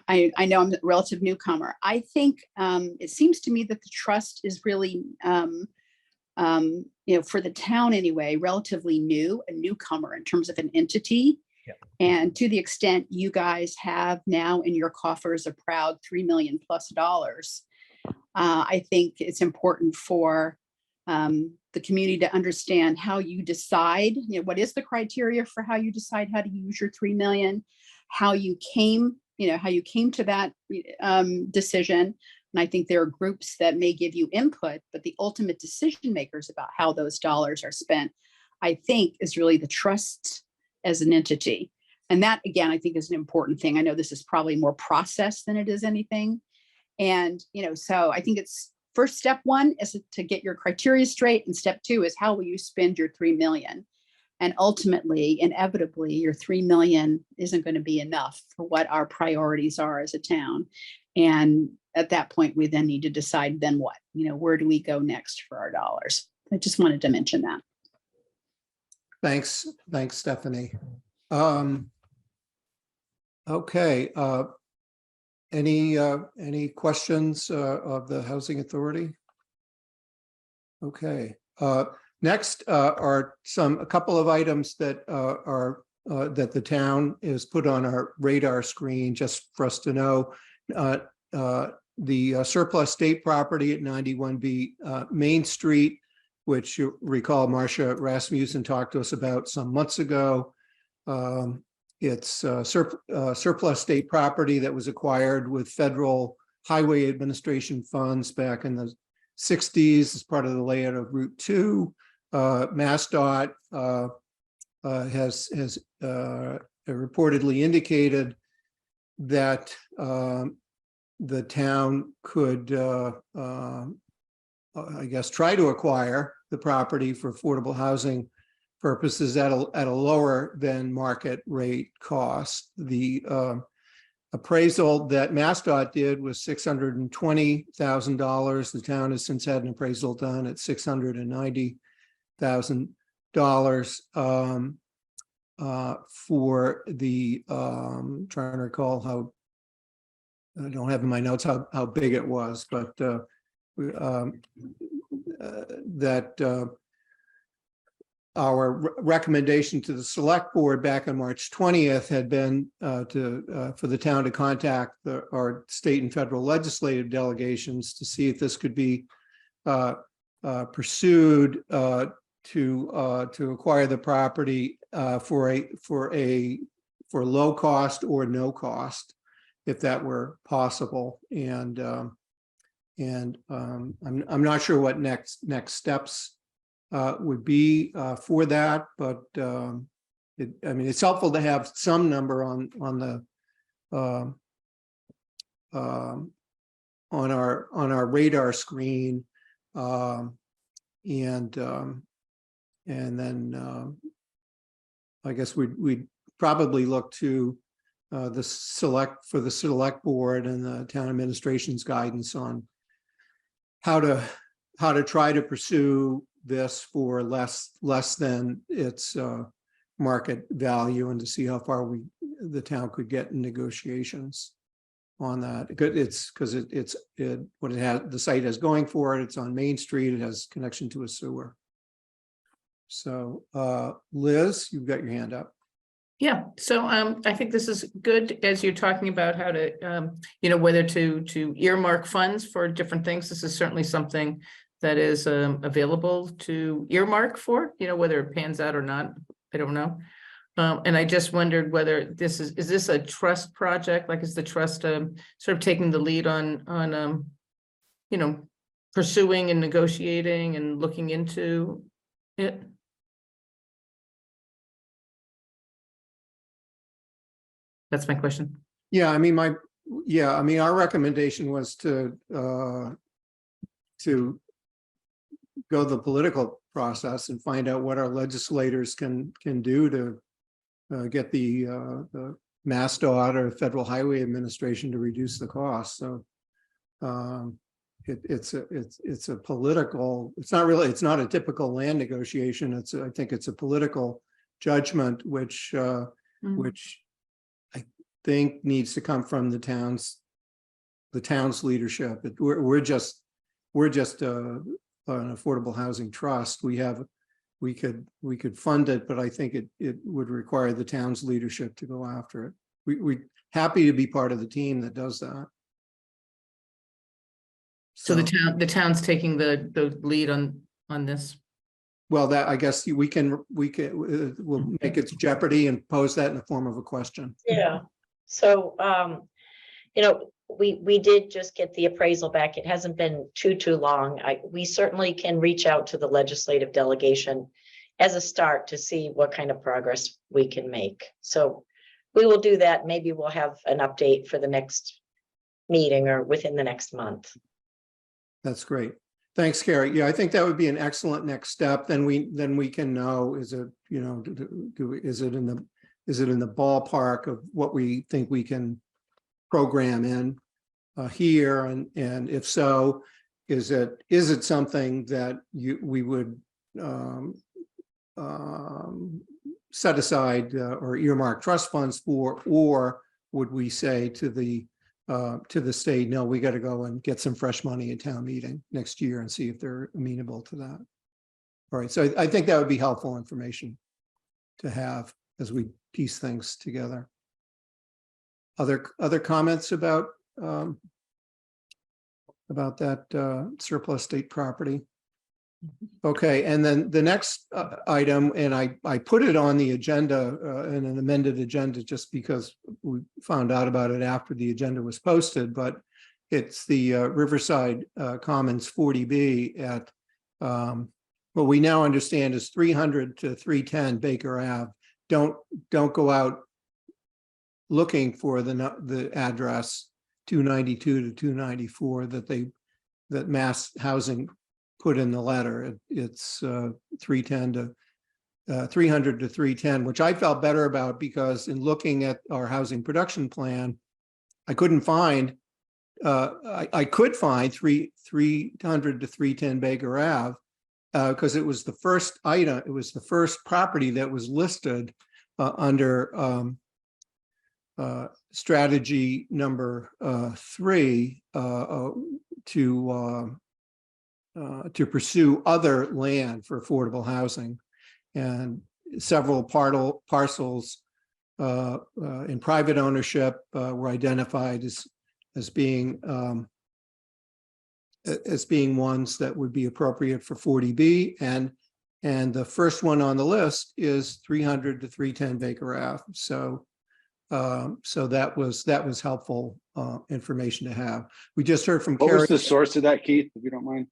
Speaker 9: I know I'm a relative newcomer. I think it seems to me that the trust is really, you know, for the town anyway, relatively new, a newcomer in terms of an entity.
Speaker 3: Yeah.
Speaker 9: And to the extent you guys have now in your coffers a proud $3 million+ I think it's important for the community to understand how you decide, you know, what is the criteria for how you decide how to use your 3 million, how you came, you know, how you came to that decision. And I think there are groups that may give you input, but the ultimate decision makers about how those dollars are spent, I think, is really the trust as an entity. And that, again, I think is an important thing. I know this is probably more process than it is anything. And, you know, so I think it's first step one is to get your criteria straight. And step two is how will you spend your 3 million? And ultimately, inevitably, your 3 million isn't going to be enough for what our priorities are as a town. And at that point, we then need to decide then what, you know, where do we go next for our dollars? I just wanted to mention that.
Speaker 1: Thanks, Stephanie. Okay. Any questions of the Housing Authority? Okay. Next are a couple of items that are that the town is put on our radar screen just for us to know. The surplus state property at 91B Main Street, which you recall Marcia Rasmussen talked to us about some months ago. It's surplus state property that was acquired with federal highway administration funds back in the 60s as part of the layout of Route 2. MassDOT has reportedly indicated that the town could, I guess, try to acquire the property for affordable housing purposes at a lower than market rate cost. The appraisal that MassDOT did was $620,000. The town has since had an appraisal done at $690,000 for the trying to recall how, I don't have in my notes how big it was, but our recommendation to the select board back on March 20th had been for the town to contact our state and federal legislative delegations to see if this could be pursued to acquire the property for low cost or no cost, if that were possible. And I'm not sure what next steps would be for that, but I mean, it's helpful to have some number on our radar screen, and then I guess we'd probably look to the select board and the town administration's guidance on how to try to pursue this for less than its market value, and to see how far the town could get in negotiations on that. It's because what it has, the site has going for it. It's on Main Street. It has connection to a sewer. So Liz, you've got your hand up.
Speaker 2: Yeah, so I think this is good as you're talking about how to, you know, whether to earmark funds for different things. This is certainly something that is available to earmark for, you know, whether it pans out or not, I don't know. And I just wondered whether this is this a trust project? Like, is the trust sort of taking the lead on you know, pursuing and negotiating and looking into it? That's my question.
Speaker 1: Yeah, I mean, our recommendation was to go the political process and find out what our legislators can do to get the MassDOT or Federal Highway Administration to reduce the cost. So it's a political, it's not a typical land negotiation. I think it's a political judgment, which I think needs to come from the town's leadership. We're just an affordable housing trust. We could fund it, but I think it would require the town's leadership to go after it. We're happy to be part of the team that does that.
Speaker 2: So the town's taking the lead on this.
Speaker 1: Well, that, I guess we'll make it jeopardy and pose that in the form of a question.
Speaker 5: Yeah, so, we did just get the appraisal back. It hasn't been too long. We certainly can reach out to the legislative delegation as a start to see what kind of progress we can make. So we will do that. Maybe we'll have an update for the next meeting or within the next month.
Speaker 1: That's great. Thanks, Carrie. Yeah, I think that would be an excellent next step. Then we can know, is it, is it in the ballpark of what we think we can program in here, and if so, is it something that we would set aside or earmark trust funds for, or would we say to the state, no, we got to go and get some fresh money at town meeting next year and see if they're amenable to that. All right, so I think that would be helpful information to have as we piece things together. Other comments about that surplus state property? Okay, and then the next item, and I put it on the agenda in an amended agenda just because we found out about it after the agenda was posted, but it's the Riverside Commons 40B at what we now understand is 300 to 310 Baker Ave. Don't go out looking for the address 292 to 294 that Mass Housing put in the letter. It's 300 to 310, which I felt better about because in looking at our housing production plan, I couldn't find, I could find 300 to 310 Baker Ave because it was the first item, it was the first property that was listed under strategy number 3 to pursue other land for affordable housing, and several parcels in private ownership were identified as being ones that would be appropriate for 40B, and the first one on the list is 300 to 310 Baker Ave. So that was helpful information to have. We just heard from
Speaker 4: What
Speaker 1: Carrie.
Speaker 4: was the source of that, Keith, if you don't mind?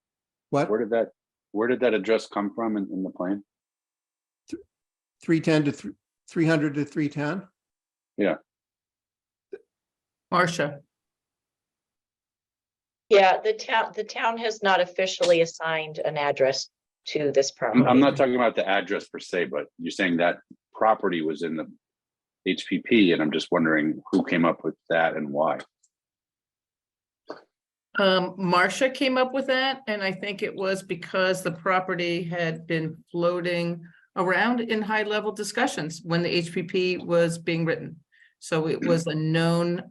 Speaker 1: What?
Speaker 4: Where did that address come from in the plan?
Speaker 1: 310 to 300 to 310.
Speaker 4: Yeah.
Speaker 2: Marcia.
Speaker 5: Yeah, the town has not officially assigned an address to this property.
Speaker 4: I'm not talking about the address per se, but you're saying that property was in the HPP, and I'm just wondering who came up with that and why.
Speaker 2: Marcia came up with that, and I think it was because the property had been floating around in high-level discussions when the HPP was being written. So it was a known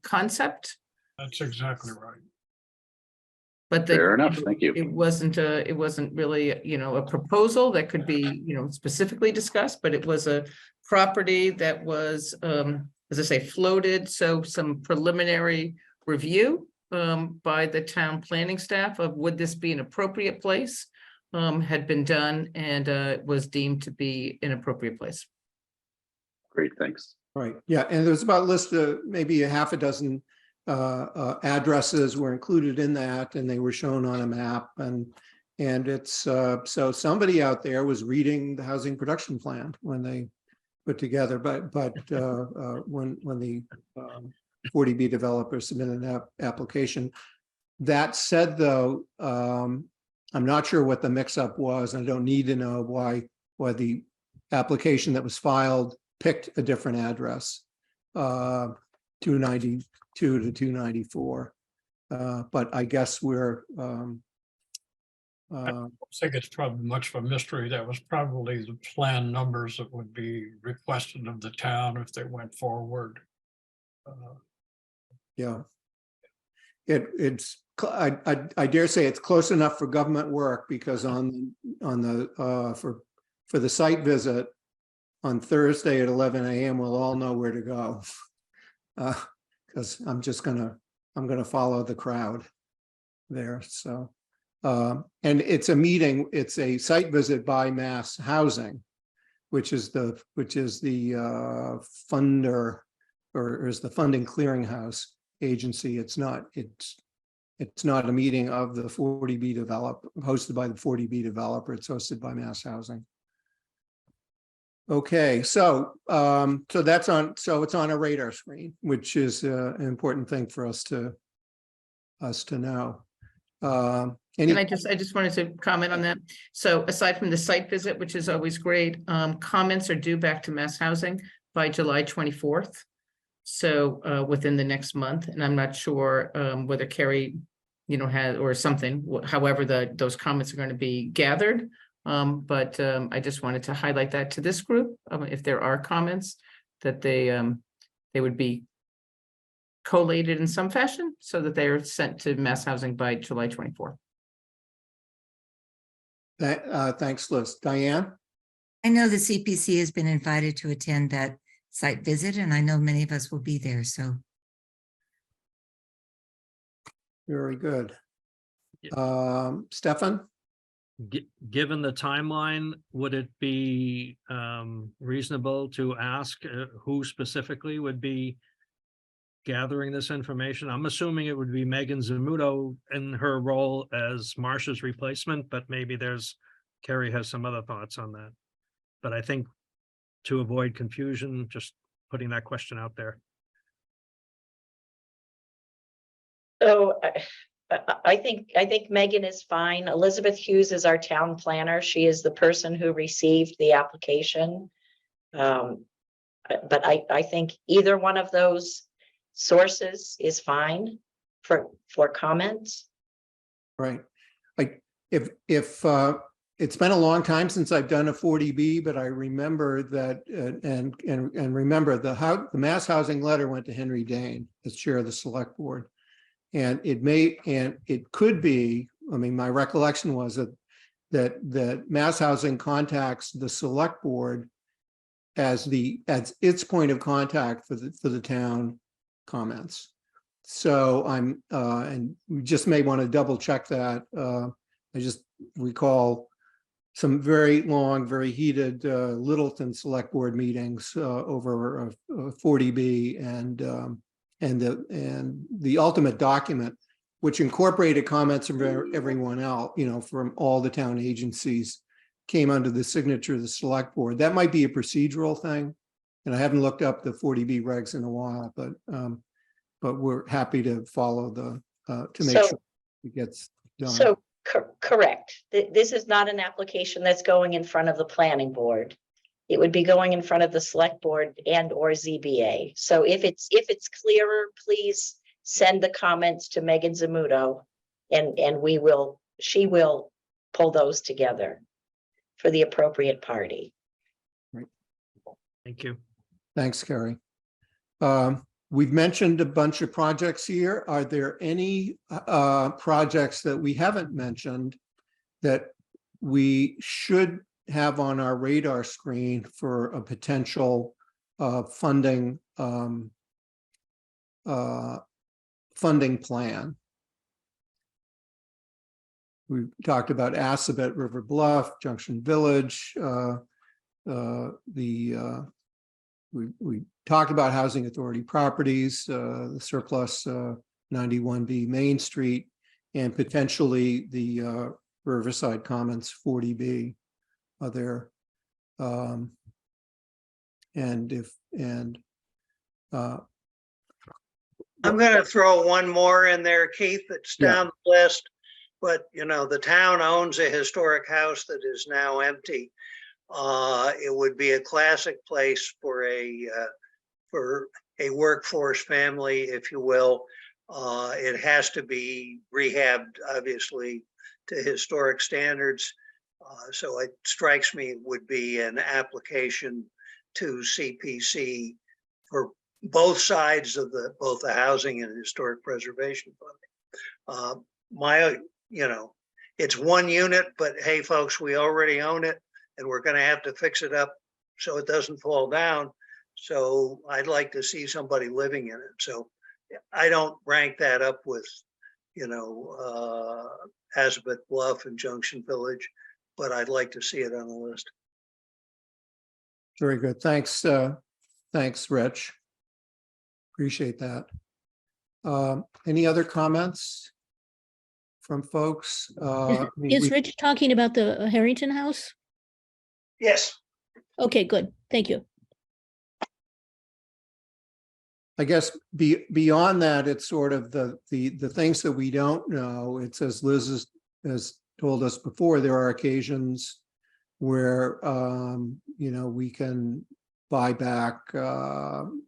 Speaker 2: concept.
Speaker 3: That's exactly right.
Speaker 2: But
Speaker 4: Fair enough, thank you.
Speaker 2: It wasn't really, a proposal that could be, specifically discussed, but it was a property that was, as I say, floated. So some preliminary review by the town planning staff of would this be an appropriate place had been done, and was deemed to be an appropriate place.
Speaker 4: Great, thanks.
Speaker 1: Right, yeah, and there's about a list of maybe a half a dozen addresses were included in that, and they were shown on a map, and it's so somebody out there was reading the housing production plan when put together, but when the 40B developer submitted an application. That said, though, I'm not sure what the mix-up was. I don't need to know why the application that was filed picked a different address, 292 to 294. But I guess we're
Speaker 3: I think it's probably much of a mystery. That was probably the plan numbers that would be requested of the town if they went forward.
Speaker 1: yeah. I dare say it's close enough for government work, because on the for the site visit on Thursday at 11 a.m. we'll all know where to go, because I'm gonna follow the crowd there. So and it's a meeting, it's a site visit by Mass Housing, which is the funder, or is the funding clearinghouse agency. It's not a meeting of the 40B hosted by the 40B developer. It's hosted by Mass Housing. Okay, so that's on. So it's on a radar screen, which is an important thing for us to know.
Speaker 2: And I just wanted to comment on that. So aside from the site visit, which is always great, comments are due back to Mass Housing by July 24th. So within the next month, and I'm not sure whether Carrie, has or something, however those comments are going to be gathered. But I just wanted to highlight that to this group. If there are comments, that they would be collated in some fashion so that they are sent to Mass Housing by July 24th.
Speaker 1: Thanks, Liz. Diane?
Speaker 10: I know the CPC has been invited to attend that site visit, and I know many of us will be there, so.
Speaker 1: Very good. Stefan?
Speaker 12: Given the timeline, would it be reasonable to ask who specifically would be gathering this information? I'm assuming it would be Megan Zamuto in her role as Marcia's replacement, but maybe Carrie has some other thoughts on that. But I think to avoid confusion, just putting that question out there.
Speaker 5: So I think Megan is fine. Elizabeth Hughes is our town planner. She is the person who received the application. But I think either one of those sources is fine for comments.
Speaker 1: Right. Like if it's been a long time since I've done a 40B, but I remember that and remember the Mass Housing letter went to Henry Dane as chair of the select board. And it could be, I mean, my recollection was that Mass Housing contacts the select board as its point of contact for the town comments. So and we just may want to double check that. I just recall some very long, very heated Littleton select board meetings over 40B and the ultimate document, which incorporated comments from everyone else, from all the town agencies, came under the signature of the select board. That might be a procedural thing, and I haven't looked up the 40B regs in a while, but we're happy to follow to make sure it gets done.
Speaker 5: So correct. This is not an application that's going in front of the planning board. It would be going in front of the select board and or ZBA. So if it's clearer, please send the comments to Megan Zamuto, and she will pull those together for the appropriate party.
Speaker 1: Right.
Speaker 12: Thank you.
Speaker 1: Thanks, Carrie. We've mentioned a bunch of projects here. Are there any projects that we haven't mentioned that we should have on our radar screen for a potential funding plan? We talked about Assabet, River Bluff, Junction Village. We talked about housing authority properties, the surplus 91B Main Street, and potentially the Riverside Commons 40B. Are there And if,
Speaker 6: I'm gonna throw one more in there, Keith, that's
Speaker 1: Yeah.
Speaker 6: down the list. But, you know, the town owns a historic house that is now empty. It would be a classic place for a workforce family, if you will. It has to be rehabbed, obviously, to historic standards. So it strikes me it would be an application to CPC for both sides of both the housing and historic preservation funding. You know, it's one unit, but hey, folks, we already own it and we're gonna have to fix it up so it doesn't fall down. So I'd like to see somebody living in it. So I don't rank that up with, you know, Azabeth Bluff and Junction Village, but I'd like to see it on the list.
Speaker 1: very good. Thanks, thanks, Rich. Appreciate that. Any other comments from folks?
Speaker 11: Is Rich talking about the Harrington House?
Speaker 6: Yes.
Speaker 11: Okay, good. Thank you.
Speaker 1: I guess beyond that, it's sort of the things that we don't know. It's as Liz has told us before, there are occasions where, you know, we can buy back, you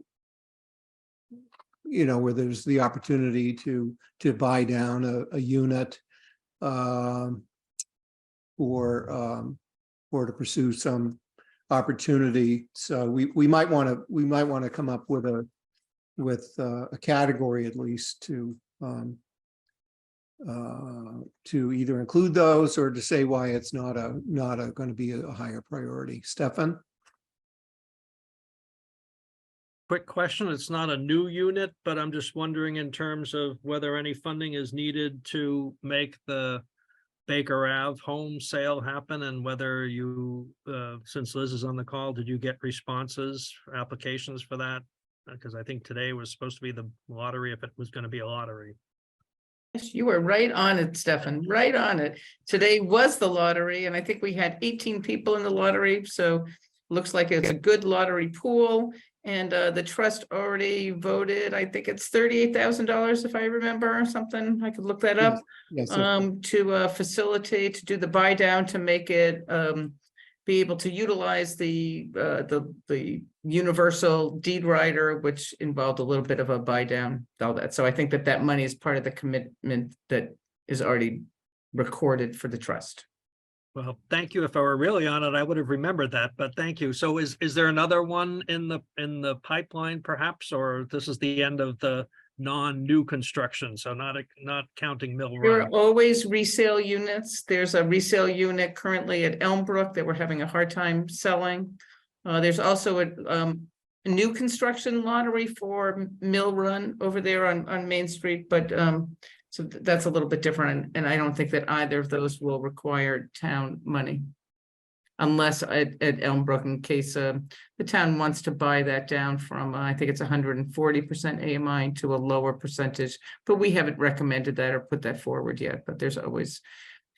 Speaker 1: know, where there's the opportunity to buy down a unit, or to pursue some opportunity. So we might want to come up with a category at least to either include those or to say why it's not going to be a higher priority. Stefan?
Speaker 12: Quick question. It's not a new unit, but I'm just wondering in terms of whether any funding is needed to make the Baker Ave home sale happen, and whether you, since Liz is on the call, did you get responses, applications for that? Because I think today was supposed to be the lottery, if it was going to be a lottery.
Speaker 2: Yes, you were right on it, Stefan, right on it. Today was the lottery, and I think we had 18 people in the lottery, so looks like it's a good lottery pool. And the trust already voted, I think it's $38,000 if I remember, or something. I could look that up.
Speaker 1: Yes.
Speaker 2: To facilitate, to do the buy down, to make it be able to utilize the universal deed rider, which involved a little bit of a buy down, all that. So I think that money is part of the commitment that is already recorded for the trust.
Speaker 12: Well, thank you. If I were really on it, I would have remembered that, but thank you. So is there another one in the pipeline perhaps, or this is the end of the non-new construction? So not counting Mill
Speaker 2: There
Speaker 12: Run.
Speaker 2: are always resale units. There's a resale unit currently at Elmbrook that we're having a hard time selling. There's also a new construction lottery for Mill Run over there on Main Street, but so that's a little bit different, and I don't think that either of those will require town money. Unless at Elmbrook, in case the town wants to buy that down from, I think it's 140% AMI to a lower percentage, but we haven't recommended that or put that forward yet. But there's always,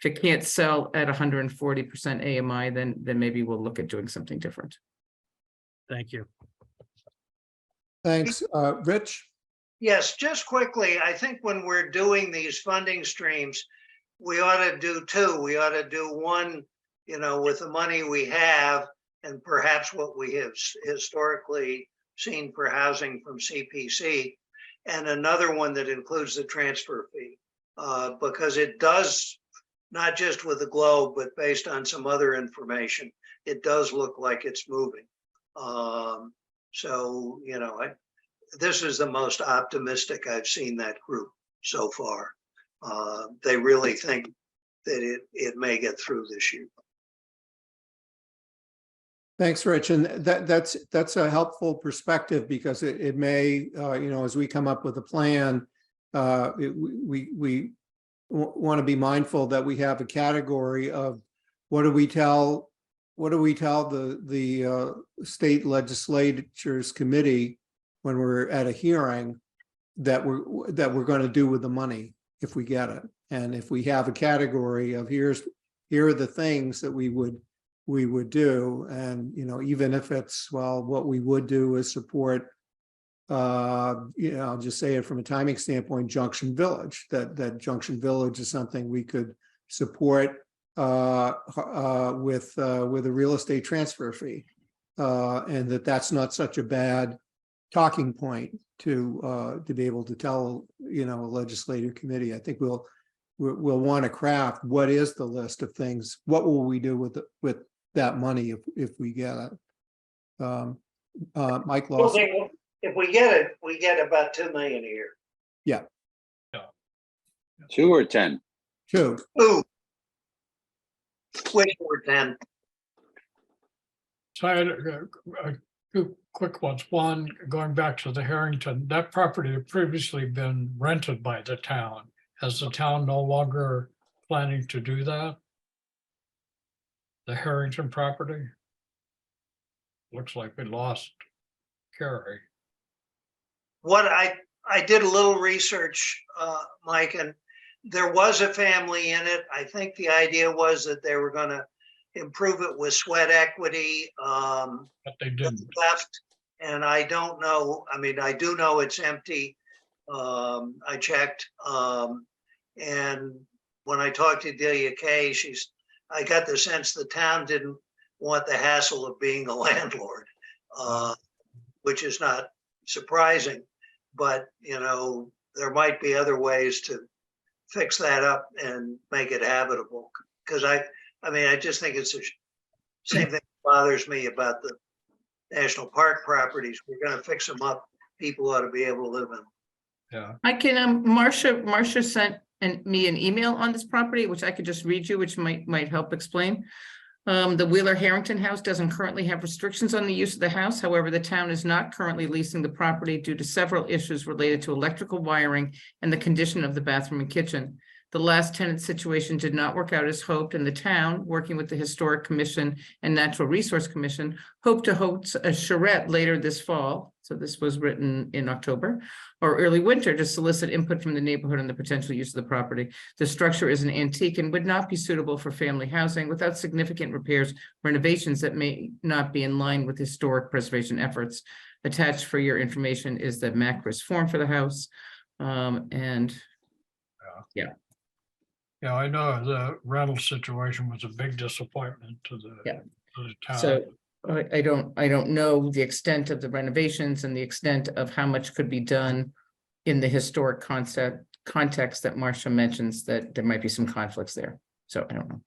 Speaker 2: if it can't sell at 140% AMI, then maybe we'll look at doing something different.
Speaker 12: Thank you.
Speaker 1: Thanks. Rich?
Speaker 6: Yes, just quickly, I think when we're doing these funding streams, we ought to do two. We ought to do one, you know, with the money we have and perhaps what we have historically seen for housing from CPC, and another one that includes the transfer fee, because it does, not just with the globe, but based on some other information, it does look like it's moving. So, you know, this is the most optimistic I've seen that group so far. They really think that it may get through this year.
Speaker 1: Thanks, Rich. And that's a helpful perspective, because it may, you know, as we come up with a plan, we want to be mindful that we have a category of what do we tell the state legislature's committee when we're at a hearing that we're going to do with the money if we get it. And if we have a category of here are the things that we would we would do. And, you know, even if it's, well, what we would do is support, you know, I'll just say it from a timing standpoint, Junction Village, that Junction Village is something we could support with a real estate transfer fee. And that's not such a bad talking point to be able to tell, you know, a legislative committee. I think we'll want to craft what is the list of things, what will we do with that money if we get it. Mike
Speaker 6: Well,
Speaker 1: Lawson.
Speaker 6: if we get it, we get about 2 million a year.
Speaker 1: Yeah.
Speaker 4: 2 or 10?
Speaker 1: 2.
Speaker 6: Ooh. Which were 10.
Speaker 3: So I had two quick ones. One, going back to the Harrington, that property had previously been rented by the town. Has the town no longer planning to do that? The Harrington property? Looks like we lost Carrie.
Speaker 6: What I did a little research, Mike, and there was a family in it. I think the idea was that they were gonna improve it with sweat equity.
Speaker 3: But they didn't.
Speaker 6: Left, and I don't know, I mean, I do know it's empty. I checked, and when I talked to Delia Kay, I got the sense the town didn't want the hassle of being a landlord, which is not surprising, but you know, there might be other ways to fix that up and make it habitable. Because I mean, I just think it's the same thing that bothers me about the national park properties. We're gonna fix them up. People ought to be able to live in them.
Speaker 3: Yeah.
Speaker 2: I can, Marcia sent me an email on this property, which I could just read you, which might help explain. The Wheeler Harrington house doesn't currently have restrictions on the use of the house. However, the town is not currently leasing the property due to several issues related to electrical wiring and the condition of the bathroom and kitchen. The last tenant situation did not work out as hoped, and the town, working with the Historic Commission and Natural Resource Commission, hoped to host a charrette later this fall. So this was written in October or early winter to solicit input from the neighborhood on the potential use of the property. The structure is an antique and would not be suitable for family housing without significant repairs, renovations that may not be in line with historic preservation efforts. Attached for your information is the MACRIS form for the house.
Speaker 3: Yeah, I know the rental situation was a big disappointment to the town.
Speaker 2: So I don't know the extent of the renovations and the extent of how much could be done in the historic context that Marcia mentions, that there might be some conflicts there. So I don't know.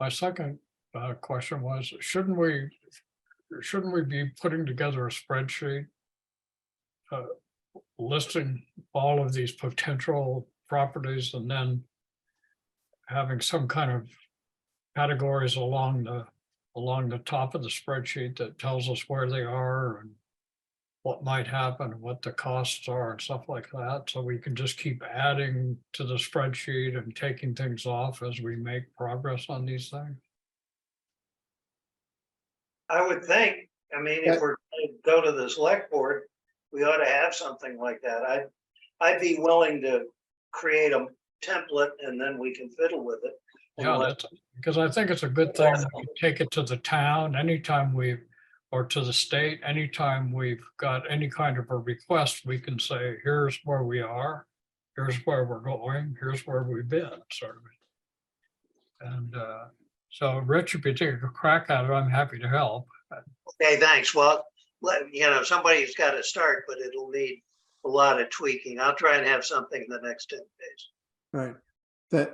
Speaker 3: My second question was, shouldn't we be putting together a spreadsheet listing all of these potential properties and then having some kind of categories along the top of the spreadsheet that tells us where they are and what might happen, what the costs are and stuff like that, so we can just keep adding to the spreadsheet and taking things off as we make progress on these things?
Speaker 6: I would think, I mean, if we're gonna go to the select board, we ought to have something like that. I'd be willing to create a template and then we can fiddle with it.
Speaker 3: Yeah, that's because I think it's a good thing that we take it to the town anytime or to the state, anytime we've got any kind of a request, we can say, here's where we are, here's where we're going, here's where we've been, sort of. And so Rich, if you take a crack at it, I'm happy to help.
Speaker 6: Okay, thanks. Well, you know, somebody's got to start, but it'll need a lot of tweaking. I'll try and have something in the next 10 days.
Speaker 1: Right.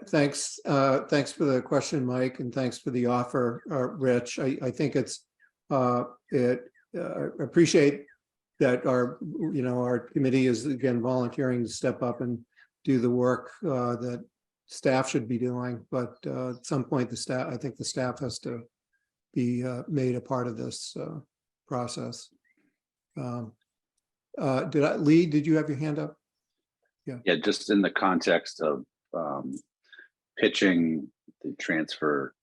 Speaker 1: Thanks. Thanks for the question, Mike, and thanks for the offer, Rich. I think appreciate that our committee is again volunteering to step up and do the work that staff should be doing. But at some point, I think the staff has to be made a part of this process. Lee, did you have your hand up?
Speaker 4: Yeah, just in the context of pitching the transfer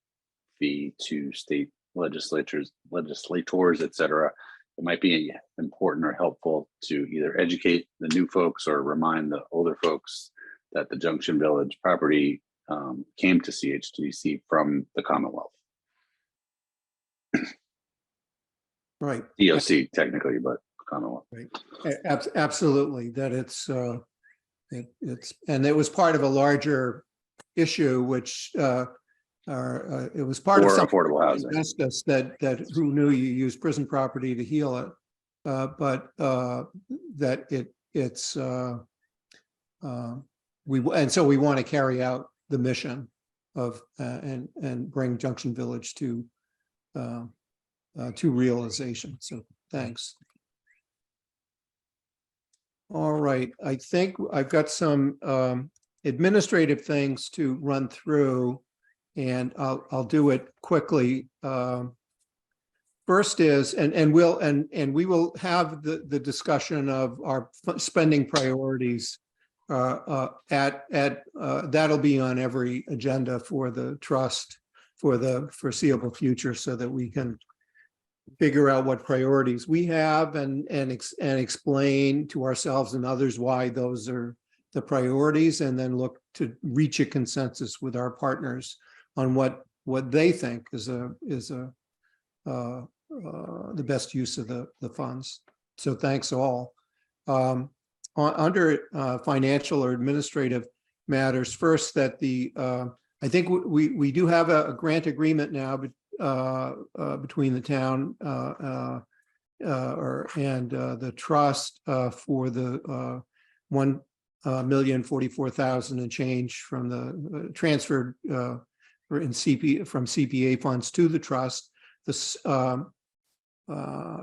Speaker 4: fee to state legislators, et cetera, it might be important or helpful to either educate the new folks or remind the older folks that the Junction Village property came to CHTC from the Commonwealth.
Speaker 1: Right.
Speaker 4: DOC technically, but Commonwealth.
Speaker 1: Absolutely, that it's and it was part of a larger issue, which it was part of
Speaker 4: Or
Speaker 1: something
Speaker 4: affordable housing.
Speaker 1: justice that who knew you use prison property to heal it, but that it's so we want to carry out the mission of and bring Junction Village to realization. So thanks. All right, I think I've got some administrative things to run through, and I'll do it quickly. First is, and we will have the discussion of our spending priorities that'll be on every agenda for the trust for the foreseeable future, so that we can figure out what priorities we have and explain to ourselves and others why those are the priorities, and then look to reach a consensus with our partners on what they think is the best use of the funds. So thanks all. Under financial or administrative matters, first, that I think we do have a grant agreement now between the town and the trust for the $1,044,000 and change from the transferred from CPA funds to the trust. This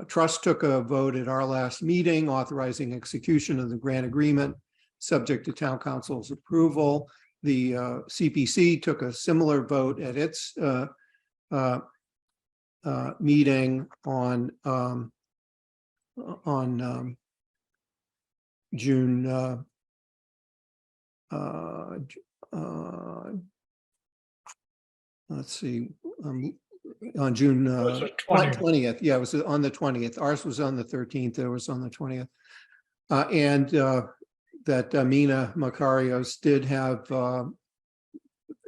Speaker 1: trust took a vote at our last meeting authorizing execution of the grant agreement, subject to town council's approval. The CPC took a similar vote at its meeting on June let's see, on June 20th. Yeah, it was on the 20th. Ours was on the 13th. It was on the 20th. And that Mina Makarios did have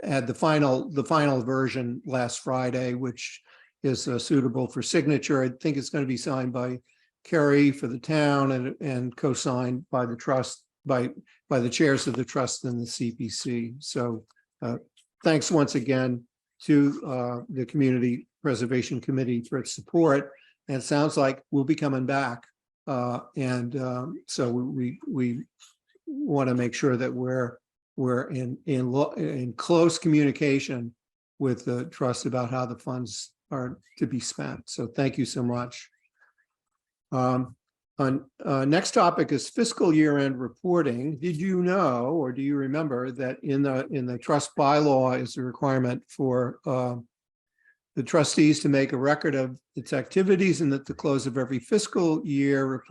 Speaker 1: had the final version last Friday, which is suitable for signature. I think it's going to be signed by Kerry for the town and co-signed by the trust, by the chairs of the trust and the CPC. So thanks once again to the Community Preservation Committee for its support. And it sounds like we'll be coming back. So we want to make sure that we're in close communication with the trust about how the funds are to be spent. So thank you so much. Next topic is fiscal year-end reporting. Did you know, or do you remember, that in the trust bylaw is a requirement for the trustees to make a record of its activities, and at the close of every fiscal year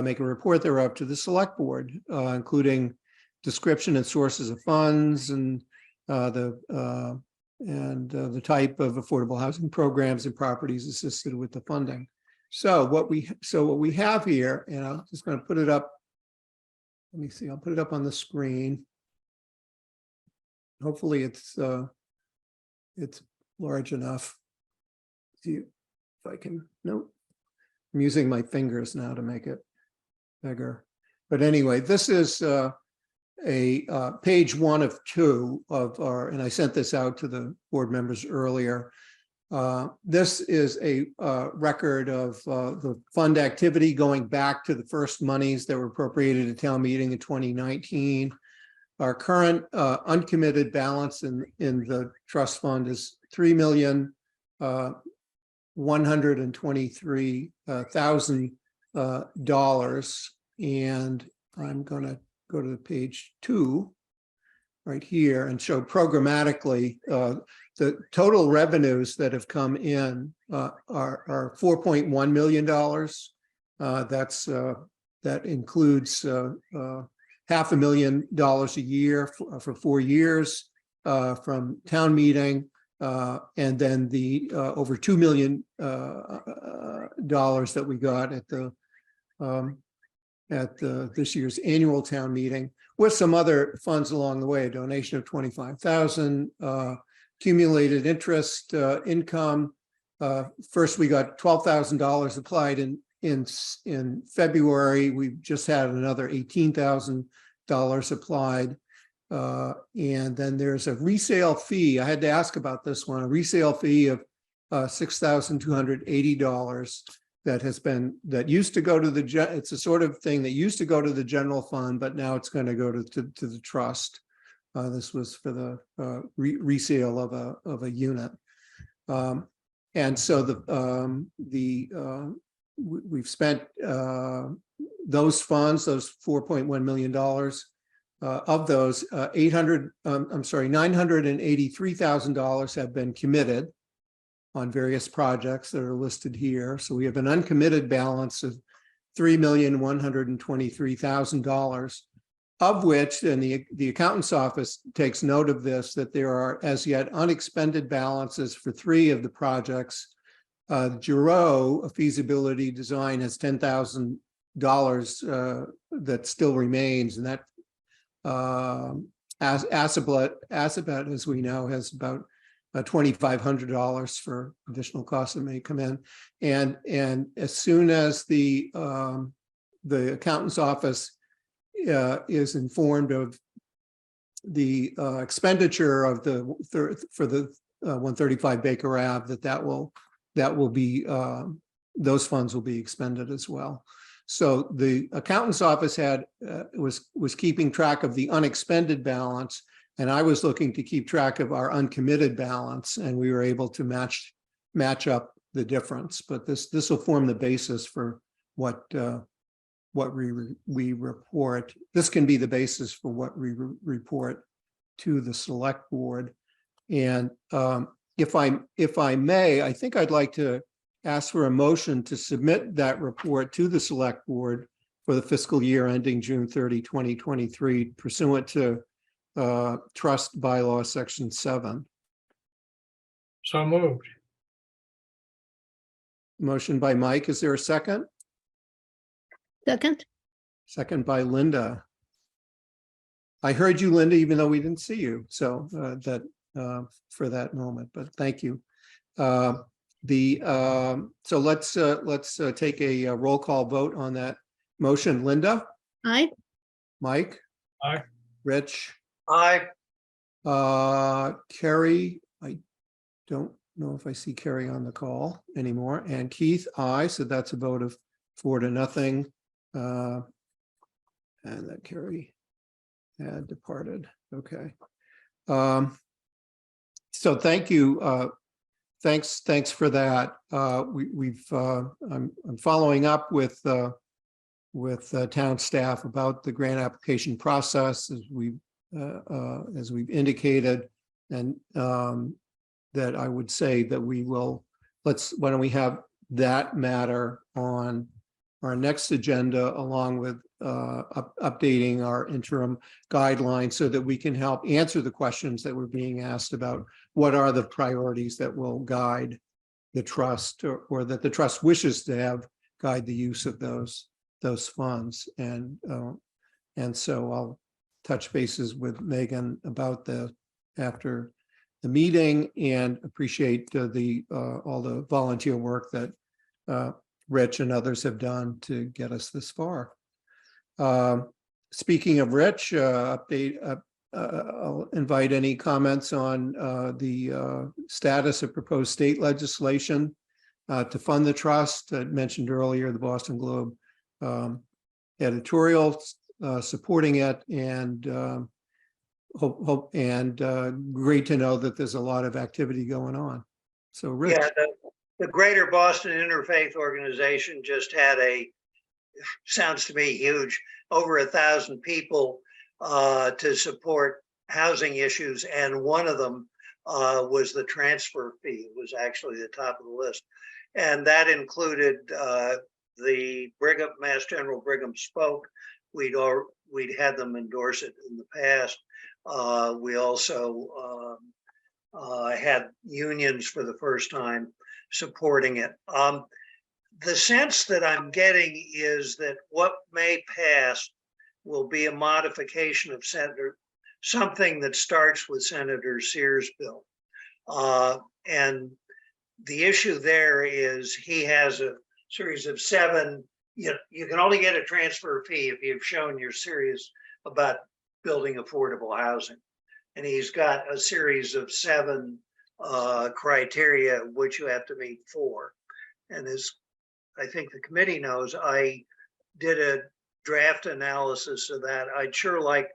Speaker 1: make a report thereof to the select board, including description and sources of funds and the type of affordable housing programs and properties assisted with the funding. So what we have here, and I'm just going to put it up. Let me see. I'll put it up on the screen. Hopefully, it's large enough. See if I can. Nope. I'm using my fingers now to make it bigger. But anyway, this is a page 1 of 2 of our, and I sent this out to the board members earlier. This is a record of the fund activity going back to the first monies that were appropriated at town meeting in 2019. Our current uncommitted balance in the trust fund is $3,123,000, and I'm going to go to page 2 right here and show programmatically the total revenues that have come in are $4.1 million. That includes $500,000 a year for 4 years from town meeting, and then the over $2 million that we got at this year's annual town meeting, with some other funds along the way. A donation of $25,000, accumulated interest income First, we got $12,000 applied in February. We've just had another $18,000 applied. And then there's a resale fee. I had to ask about this one, a resale fee of $6,280 that used to go to it's a sort of thing that used to go to the general fund, but now it's going to go to the trust. This was for the resale of a unit. And so we've spent those funds, those $4.1 million. Of those, $983,000 have been committed on various projects that are listed here. So we have an uncommitted balance of $3,123,000, of which, and the accountant's office takes note of this, that there are as yet unexpended balances for 3 of the projects. Giroux, a feasibility design, has $10,000 that still remains, and that Assabet, as we know, has about $2,500 for additional costs that may come in. And as soon as the accountant's office is informed of the expenditure of for the 135 Baker Ave, that will be those funds will be expended as well. So the accountant's office was keeping track of the unexpended balance, and I was looking to keep track of our uncommitted balance, and we were able to match up the difference. But this will form the basis for what we report. This can be the basis for what we report to the select board. And if I may, I think I'd like to ask for a motion to submit that report to the select board for the fiscal year ending June 30, 2023, pursuant to Trust Bylaw Section 7.
Speaker 3: So moved.
Speaker 1: Motion by Mike. Is there a second?
Speaker 11: Second.
Speaker 1: Second by Linda. I heard you, Linda, even though we didn't see you. So for that moment, but thank you. So let's take a roll call vote on that motion. Linda?
Speaker 11: Aye.
Speaker 1: Mike?
Speaker 3: Aye.
Speaker 1: Rich?
Speaker 6: Aye.
Speaker 1: Carrie? I don't know if I see Carrie on the call anymore. And Keith? Aye. So that's a vote of 4-0. And that Carrie had departed. Okay. So thank you. Thanks for that. I'm following up with town staff about the grant application process as we've indicated, and that I would say that why don't we have that matter on our next agenda, along with updating our interim guidelines, so that we can help answer the questions that we're being asked about what are the priorities that will guide the trust, or that the trust wishes to have guide the use of those funds. And so I'll touch bases with Megan about after the meeting, and appreciate all the volunteer work that Rich and others have done to get us this far. Speaking of Rich, I'll invite any comments on the status of proposed state legislation to fund the trust. I mentioned earlier the Boston Globe editorial supporting it, and great to know that there's a lot of activity going on. So Rich.
Speaker 6: Yeah, the Greater Boston Interfaith Organization just had sounds to me huge, over 1,000 people to support housing issues, and one of them was the transfer fee. It was actually the top of the list, and that included the Mass General Brigham spoke. We'd had them endorse it in the past. We also had unions for the first time supporting it. The sense that I'm getting is that what may pass will be a modification of something that starts with Senator Sears' bill. And the issue there is he has a series of 7, you can only get a transfer fee if you've shown you're serious about building affordable housing. And he's got a series of 7 criteria, which you have to meet 4. And as I think the committee knows, I did a draft analysis of that. I'd sure like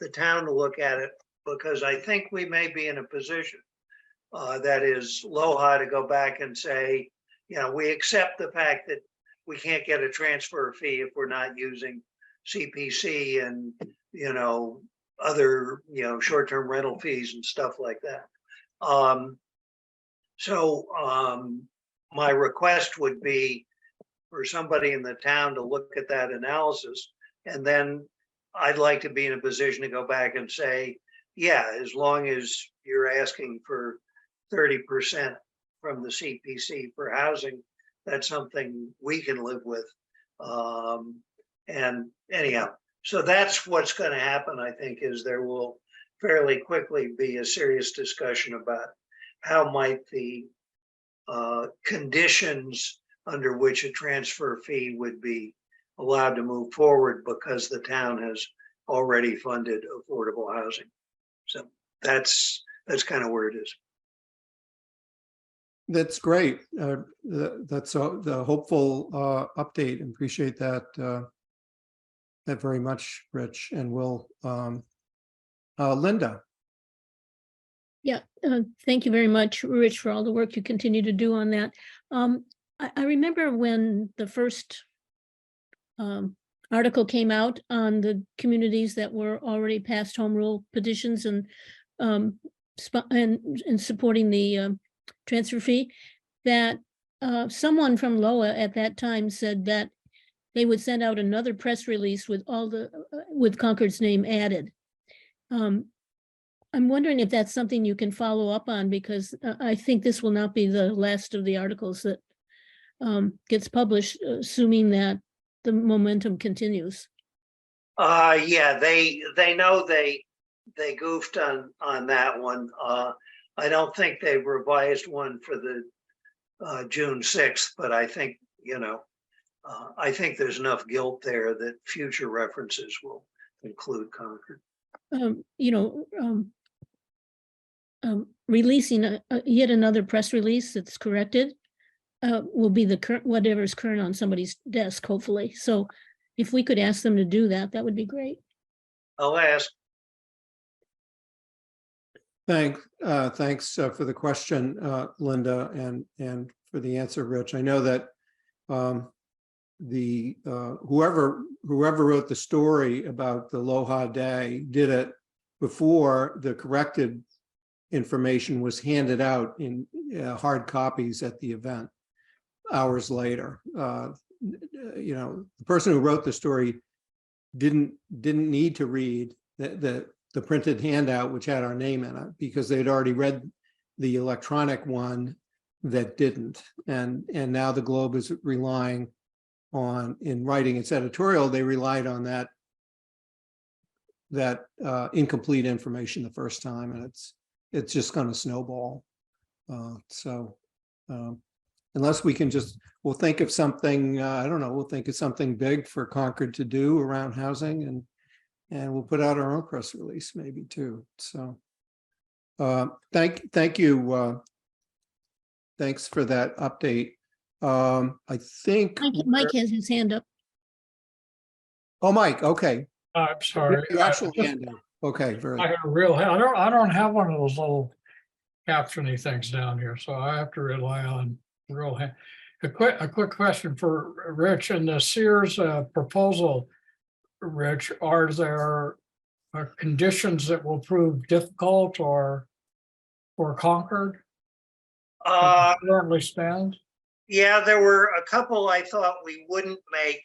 Speaker 6: the town to look at it, because I think we may be in a position that is LOHA to go back and say, we accept the fact that we can't get a transfer fee if we're not using CPC and, other, short-term rental fees and stuff like that. My request would be for somebody in the town to look at that analysis. And then I'd like to be in a position to go back and say, yeah, as long as you're asking for 30% from the CPC for housing, that's something we can live with. And anyhow, so that's what's going to happen, I think, is there will fairly quickly be a serious discussion about how might the conditions under which a transfer fee would be allowed to move forward, because the town has already funded affordable housing. So that's kind of where it is.
Speaker 1: That's great. That's the hopeful update. Appreciate that very much, Rich. And we'll, Linda.
Speaker 11: Yeah, thank you very much, Rich, for all the work you continue to do on that. I remember when the first article came out on the communities that were already past home rule petitions and supporting the transfer fee, that someone from LOA at that time said that they would send out another press release with with Concord's name added. I'm wondering if that's something you can follow up on, because I think this will not be the last of the articles that gets published, assuming that the momentum continues.
Speaker 6: Yeah, they know they goofed on that one. I don't think they've revised one for the June 6th, but I think, I think there's enough guilt there that future references will include Concord.
Speaker 11: Releasing yet another press release that's corrected will be the current, whatever's current on somebody's desk, hopefully. So if we could ask them to do that, that would be great.
Speaker 6: I'll ask.
Speaker 1: Thanks for the question, Linda, and for the answer, Rich. I know that whoever wrote the story about the LOHA Day did it before the corrected information was handed out in hard copies at the event hours later. The person who wrote the story didn't need to read the printed handout, which had our name in it, because they'd already read the electronic one that didn't. And now the Globe is relying on, in writing its editorial, they relied on that incomplete information the first time, and it's just going to snowball. Unless we can we'll think of something, I don't know, we'll think of something big for Concord to do around housing, and we'll put out our own press release maybe too. So thank you. Thanks for that update. I think
Speaker 11: Mike has his hand up.
Speaker 1: Oh, Mike, okay.
Speaker 3: I'm sorry.
Speaker 1: Your actual hand up. Okay, very
Speaker 3: I
Speaker 1: good.
Speaker 3: have a real hand. I don't have one of those little captiony things down here, so I have to rely on real hand. A quick question for Rich. In the Sears proposal, Rich, are there conditions that will prove difficult or Concord currently stand?
Speaker 6: Yeah, there were a couple I thought we wouldn't make.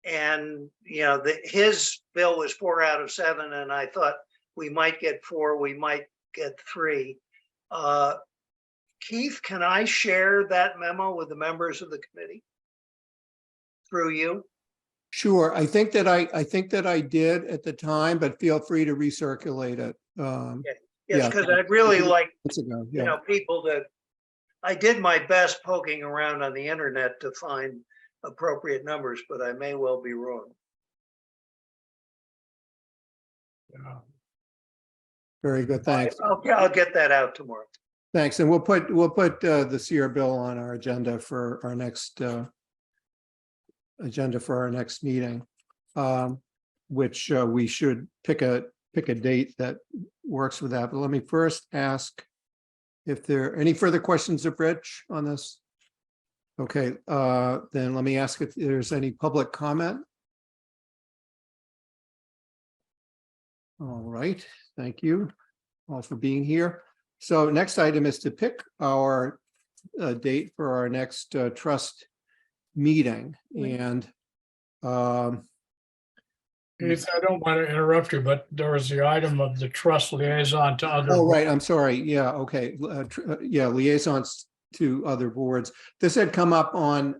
Speaker 6: And his bill was 4 out of 7, and I thought we might get 4, we might get 3. Keith, can I share that memo with the members of the committee through you?
Speaker 1: Sure. I think that I did at the time, but feel free to recirculate it.
Speaker 6: Yes, because I'd really like
Speaker 1: people
Speaker 6: I did my best poking around on the internet to find appropriate numbers, but I may well be wrong.
Speaker 3: Yeah.
Speaker 1: Very good, thanks.
Speaker 6: I'll get that out tomorrow.
Speaker 1: Thanks, and we'll put the Sierra bill on our agenda for our next meeting. Which we should pick a date that works with that. But let me first ask if there are any further questions of Rich on this. Okay, then let me ask if there's any public comment. All right, thank you all for being here. So next item is to pick our date for our next trust meeting. And
Speaker 3: Keith, I don't want to interrupt you, but there was the item of the trust liaison to other.
Speaker 1: oh, right, I'm sorry. Yeah, okay. Yeah, liaisons to other boards. This had come up on,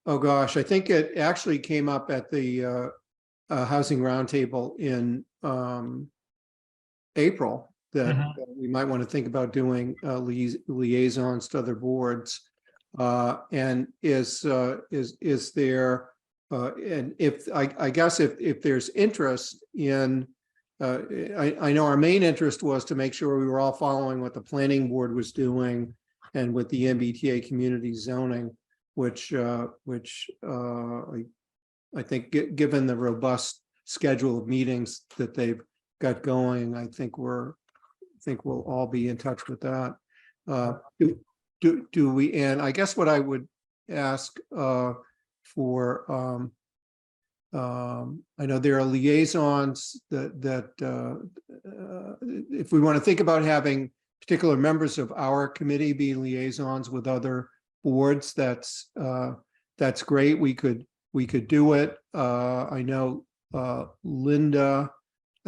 Speaker 1: oh gosh, I think it actually came up at the Housing Roundtable in April, that we might want to think about doing liaisons to other boards. And is there, and if I guess if there's interest in, I know our main interest was to make sure we were all following what the planning board was doing and with the MBTA community zoning, which I think given the robust schedule of meetings that they've got going, I think we'll all be in touch with that. Do we, and I guess what I would ask for, I know there are liaisons that if we want to think about having particular members of our committee be liaisons with other boards, that's great. We could do it. I know Linda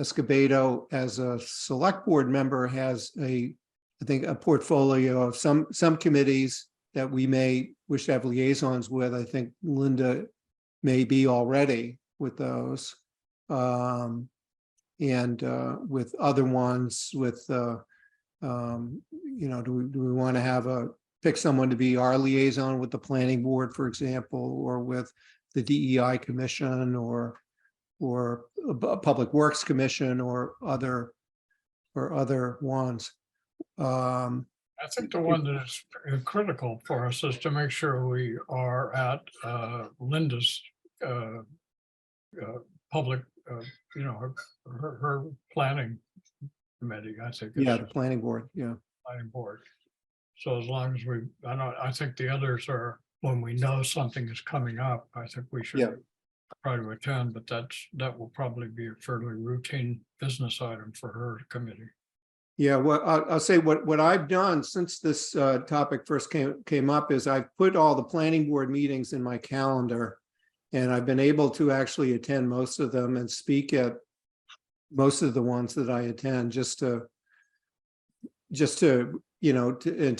Speaker 1: Escobedo as a select board member has I think a portfolio of some committees that we may wish to have liaisons with. I think Linda may be already with those. And with other ones with, do we want to pick someone to be our liaison with the planning board, for example, or with the DEI commission or a public works commission or other ones.
Speaker 3: I think the one that is critical for us is to make sure we are at Linda's public, her planning committee, I think.
Speaker 1: Yeah, the planning board, yeah.
Speaker 3: Planning board. So as long as I think the others are, when we know something is coming up, I think we should try to attend, but that will probably be a fairly routine business item for her committee.
Speaker 1: Yeah, well, I'll say what I've done since this topic first came up is I've put all the planning board meetings in my calendar, and I've been able to actually attend most of them and speak at most of the ones that I attend, just to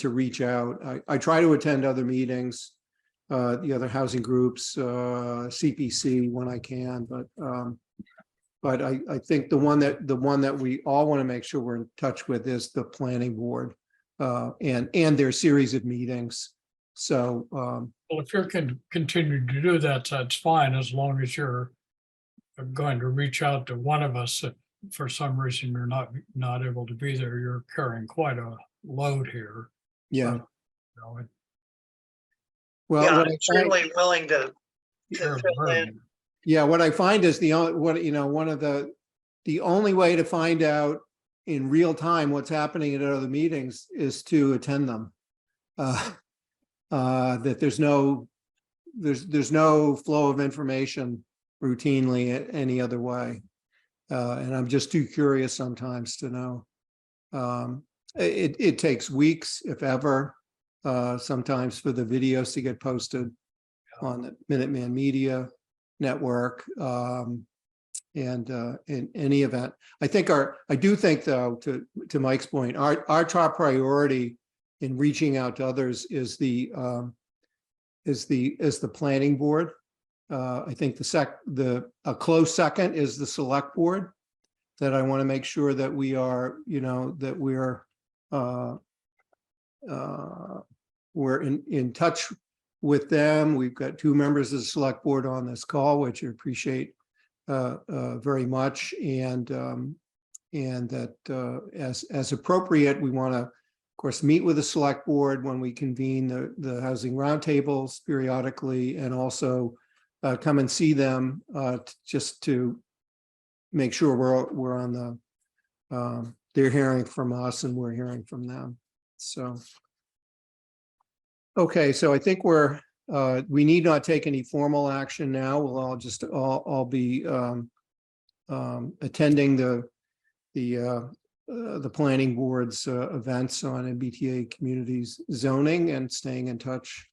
Speaker 1: reach out. I try to attend other meetings, the other housing groups, CPC when I can, but I think the one that we all want to make sure we're in touch with is the planning board and their series of meetings. So,
Speaker 3: well, if you can continue to do that, that's fine, as long as you're going to reach out to one of us. If for some reason you're not able to be there, you're carrying quite a load here.
Speaker 1: yeah.
Speaker 3: So,
Speaker 1: Well,
Speaker 6: Yeah,
Speaker 1: what
Speaker 6: I'm
Speaker 1: I
Speaker 6: certainly willing to
Speaker 3: share the
Speaker 6: fill in.
Speaker 3: burden.
Speaker 1: Yeah, what I find is the only way to find out in real time what's happening at other meetings is to attend them. That there's no flow of information routinely any other way. And I'm just too curious sometimes to know. It takes weeks, if ever, sometimes for the videos to get posted on the Minuteman Media Network. And in any event, I do think though, to Mike's point, our top priority in reaching out to others is the planning board. I think a close second is the select board, that I want to make sure that we are, that we're we're in touch with them. We've got 2 members of the select board on this call, which I appreciate very much. And that as appropriate, we want to, of course, meet with the select board when we convene the housing roundtables periodically, and also come and see them just to make sure we're on the, they're hearing from us and we're hearing from them. So, okay, so I think we need not take any formal action now. We'll all just all be attending the planning board's events on MBTA communities zoning and staying in touch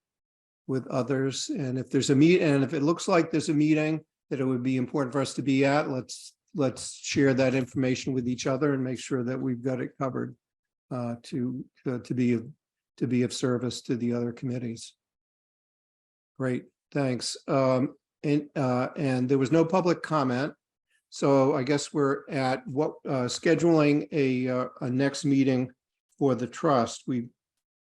Speaker 1: with others. And if there's and if it looks like there's a meeting that it would be important for us to be at, let's share that information with each other and make sure that we've got it covered to be of service to the other committees. Great, thanks. And there was no public comment. So I guess we're at scheduling a next meeting for the trust.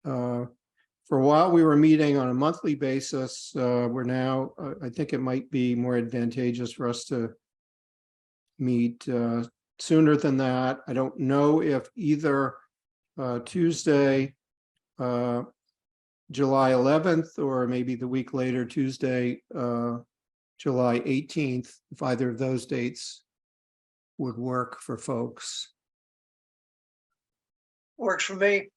Speaker 1: For a while we were meeting on a monthly basis. We're now, I think it might be more advantageous for us to meet sooner than that. I don't know if either Tuesday, July 11th, or maybe the week later, Tuesday, July 18th, if either of those dates would work for folks.
Speaker 6: Works for me.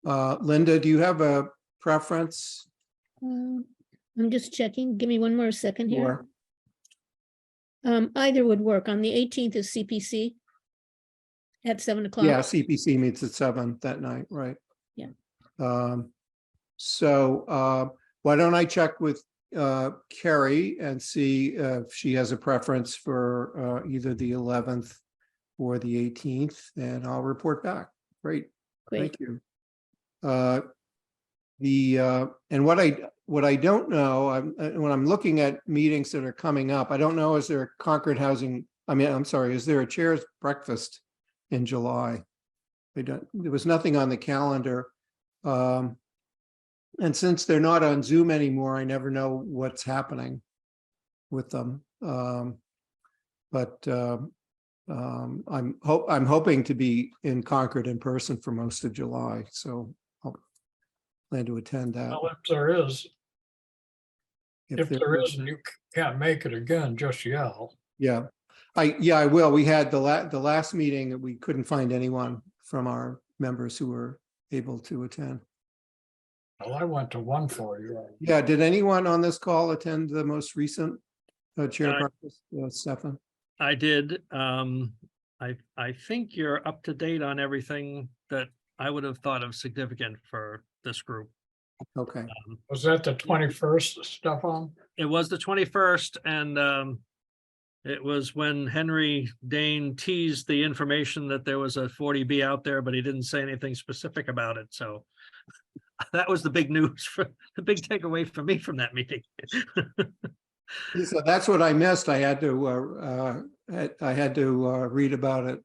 Speaker 1: Linda, do you have a preference?
Speaker 11: I'm just checking. Give me one more second here.
Speaker 1: Or,
Speaker 11: Either would work. On the 18th is CPC at 7 o'clock.
Speaker 1: yeah, CPC meets at 7 that night, right?
Speaker 11: Yeah.
Speaker 1: So why don't I check with Carrie and see if she has a preference for either the 11th or the 18th, and I'll report back. Great.
Speaker 11: Great.
Speaker 1: Thank you. And what I don't know, when I'm looking at meetings that are coming up, I don't know, is there a Concord housing, I'm sorry, is there a chair's breakfast in July? There was nothing on the calendar. And since they're not on Zoom anymore, I never know what's happening with them. But I'm hoping to be in Concord in person for most of July, so I'll plan to attend that.
Speaker 3: Well, if there is, if there is, and you can't make it again, just yell.
Speaker 1: Yeah, I will. We had the last meeting that we couldn't find anyone from our members who were able to attend.
Speaker 3: Well, I went to one for you.
Speaker 1: Yeah, did anyone on this call attend the most recent chair breakfast, Stefan?
Speaker 12: I did. I think you're up to date on everything that I would have thought of significant for this group.
Speaker 1: Okay.
Speaker 3: Was that the 21st, Stefan?
Speaker 12: It was the 21st, and it was when Henry Dane teased the information that there was a 40B out there, but he didn't say anything specific about it. So that was the big news, the big takeaway for me from that meeting.
Speaker 1: So that's what I missed. I had to read about it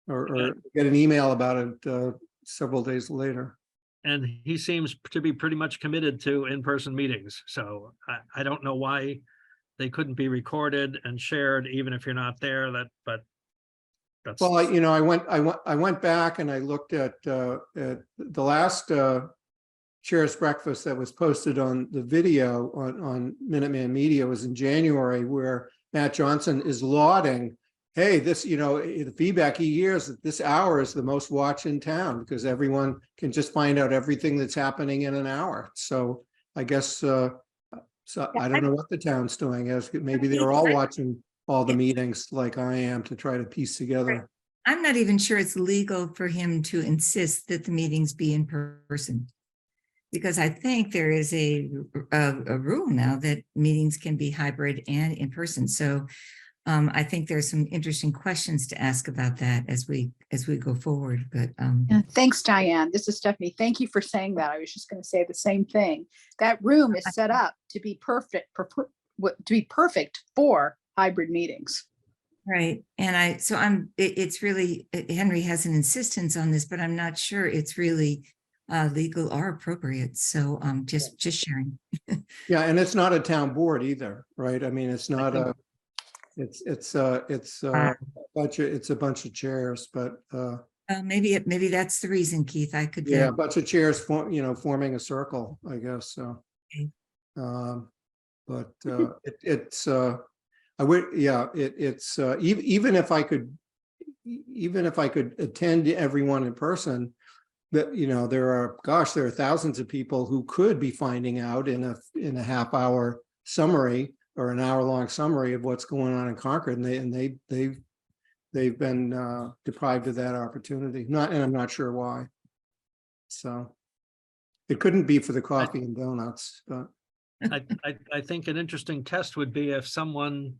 Speaker 1: or get an email about it several days later.
Speaker 12: And he seems to be pretty much committed to in-person meetings. So I don't know why they couldn't be recorded and shared, even if you're not there. But that's,
Speaker 1: well, I went back and I looked at the last chair's breakfast that was posted on the video on Minuteman Media was in January, where Matt Johnson is lauding, hey, this, the feedback he hears that this hour is the most watched in town because everyone can just find out everything that's happening in an hour. So I guess, I don't know what the town's doing. Maybe they're all watching all the meetings like I am to try to piece together.
Speaker 10: I'm not even sure it's legal for him to insist that the meetings be in person. Because I think there is a rule now that meetings can be hybrid and in person. So I think there's some interesting questions to ask about that as we go forward. But
Speaker 9: Yeah, thanks, Diane. This is Stephanie. Thank you for saying that. I was just going to say the same thing. That room is set up to be perfect for hybrid meetings.
Speaker 10: Right. And it's really, Henry has an insistence on this, but I'm not sure it's really legal or appropriate. So just sharing.
Speaker 1: Yeah, and it's not a town board either, right? I mean, it's not a, it's a bunch of chairs, but
Speaker 10: Maybe that's the reason, Keith. I could.
Speaker 1: yeah, a bunch of chairs forming a circle, I guess, so.
Speaker 10: Okay.
Speaker 1: But it's I would, yeah, it's even if I could attend everyone in person, that, there are thousands of people who could be finding out in a half hour summary or an hour-long summary of what's going on in Concord, and they've been deprived of that opportunity. And I'm not sure why. So it couldn't be for the coffee and donuts, but
Speaker 12: I think an interesting test would be if someone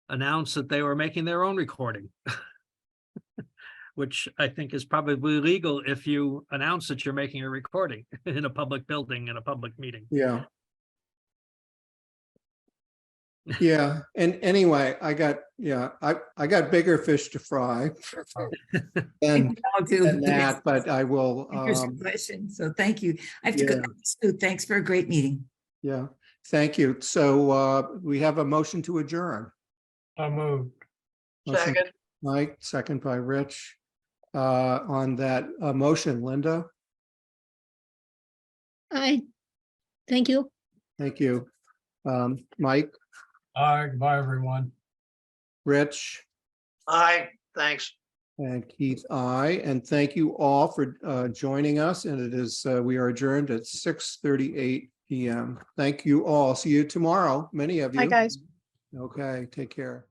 Speaker 12: announced that they were making their own recording. Which I think is probably legal if you announce that you're making a recording in a public building, in a public meeting.
Speaker 1: yeah. Yeah, and anyway, I got bigger fish to fry than that, but I will.
Speaker 10: Question. So thank you. I have to go. Thanks for a great meeting.
Speaker 1: Yeah, thank you. So we have a motion to adjourn.
Speaker 3: I moved.
Speaker 1: Motion, Mike, second by Rich. On that motion, Linda.
Speaker 11: Thank you.
Speaker 1: Thank you. Mike,
Speaker 3: Bye, everyone.
Speaker 1: Rich,
Speaker 6: Aye, thanks.
Speaker 1: and Keith, aye. And thank you all for joining us. And it is we are adjourned at 6:38 p.m. Thank you all. See you tomorrow, many of you.
Speaker 9: Hi, guys.
Speaker 1: Okay, take care.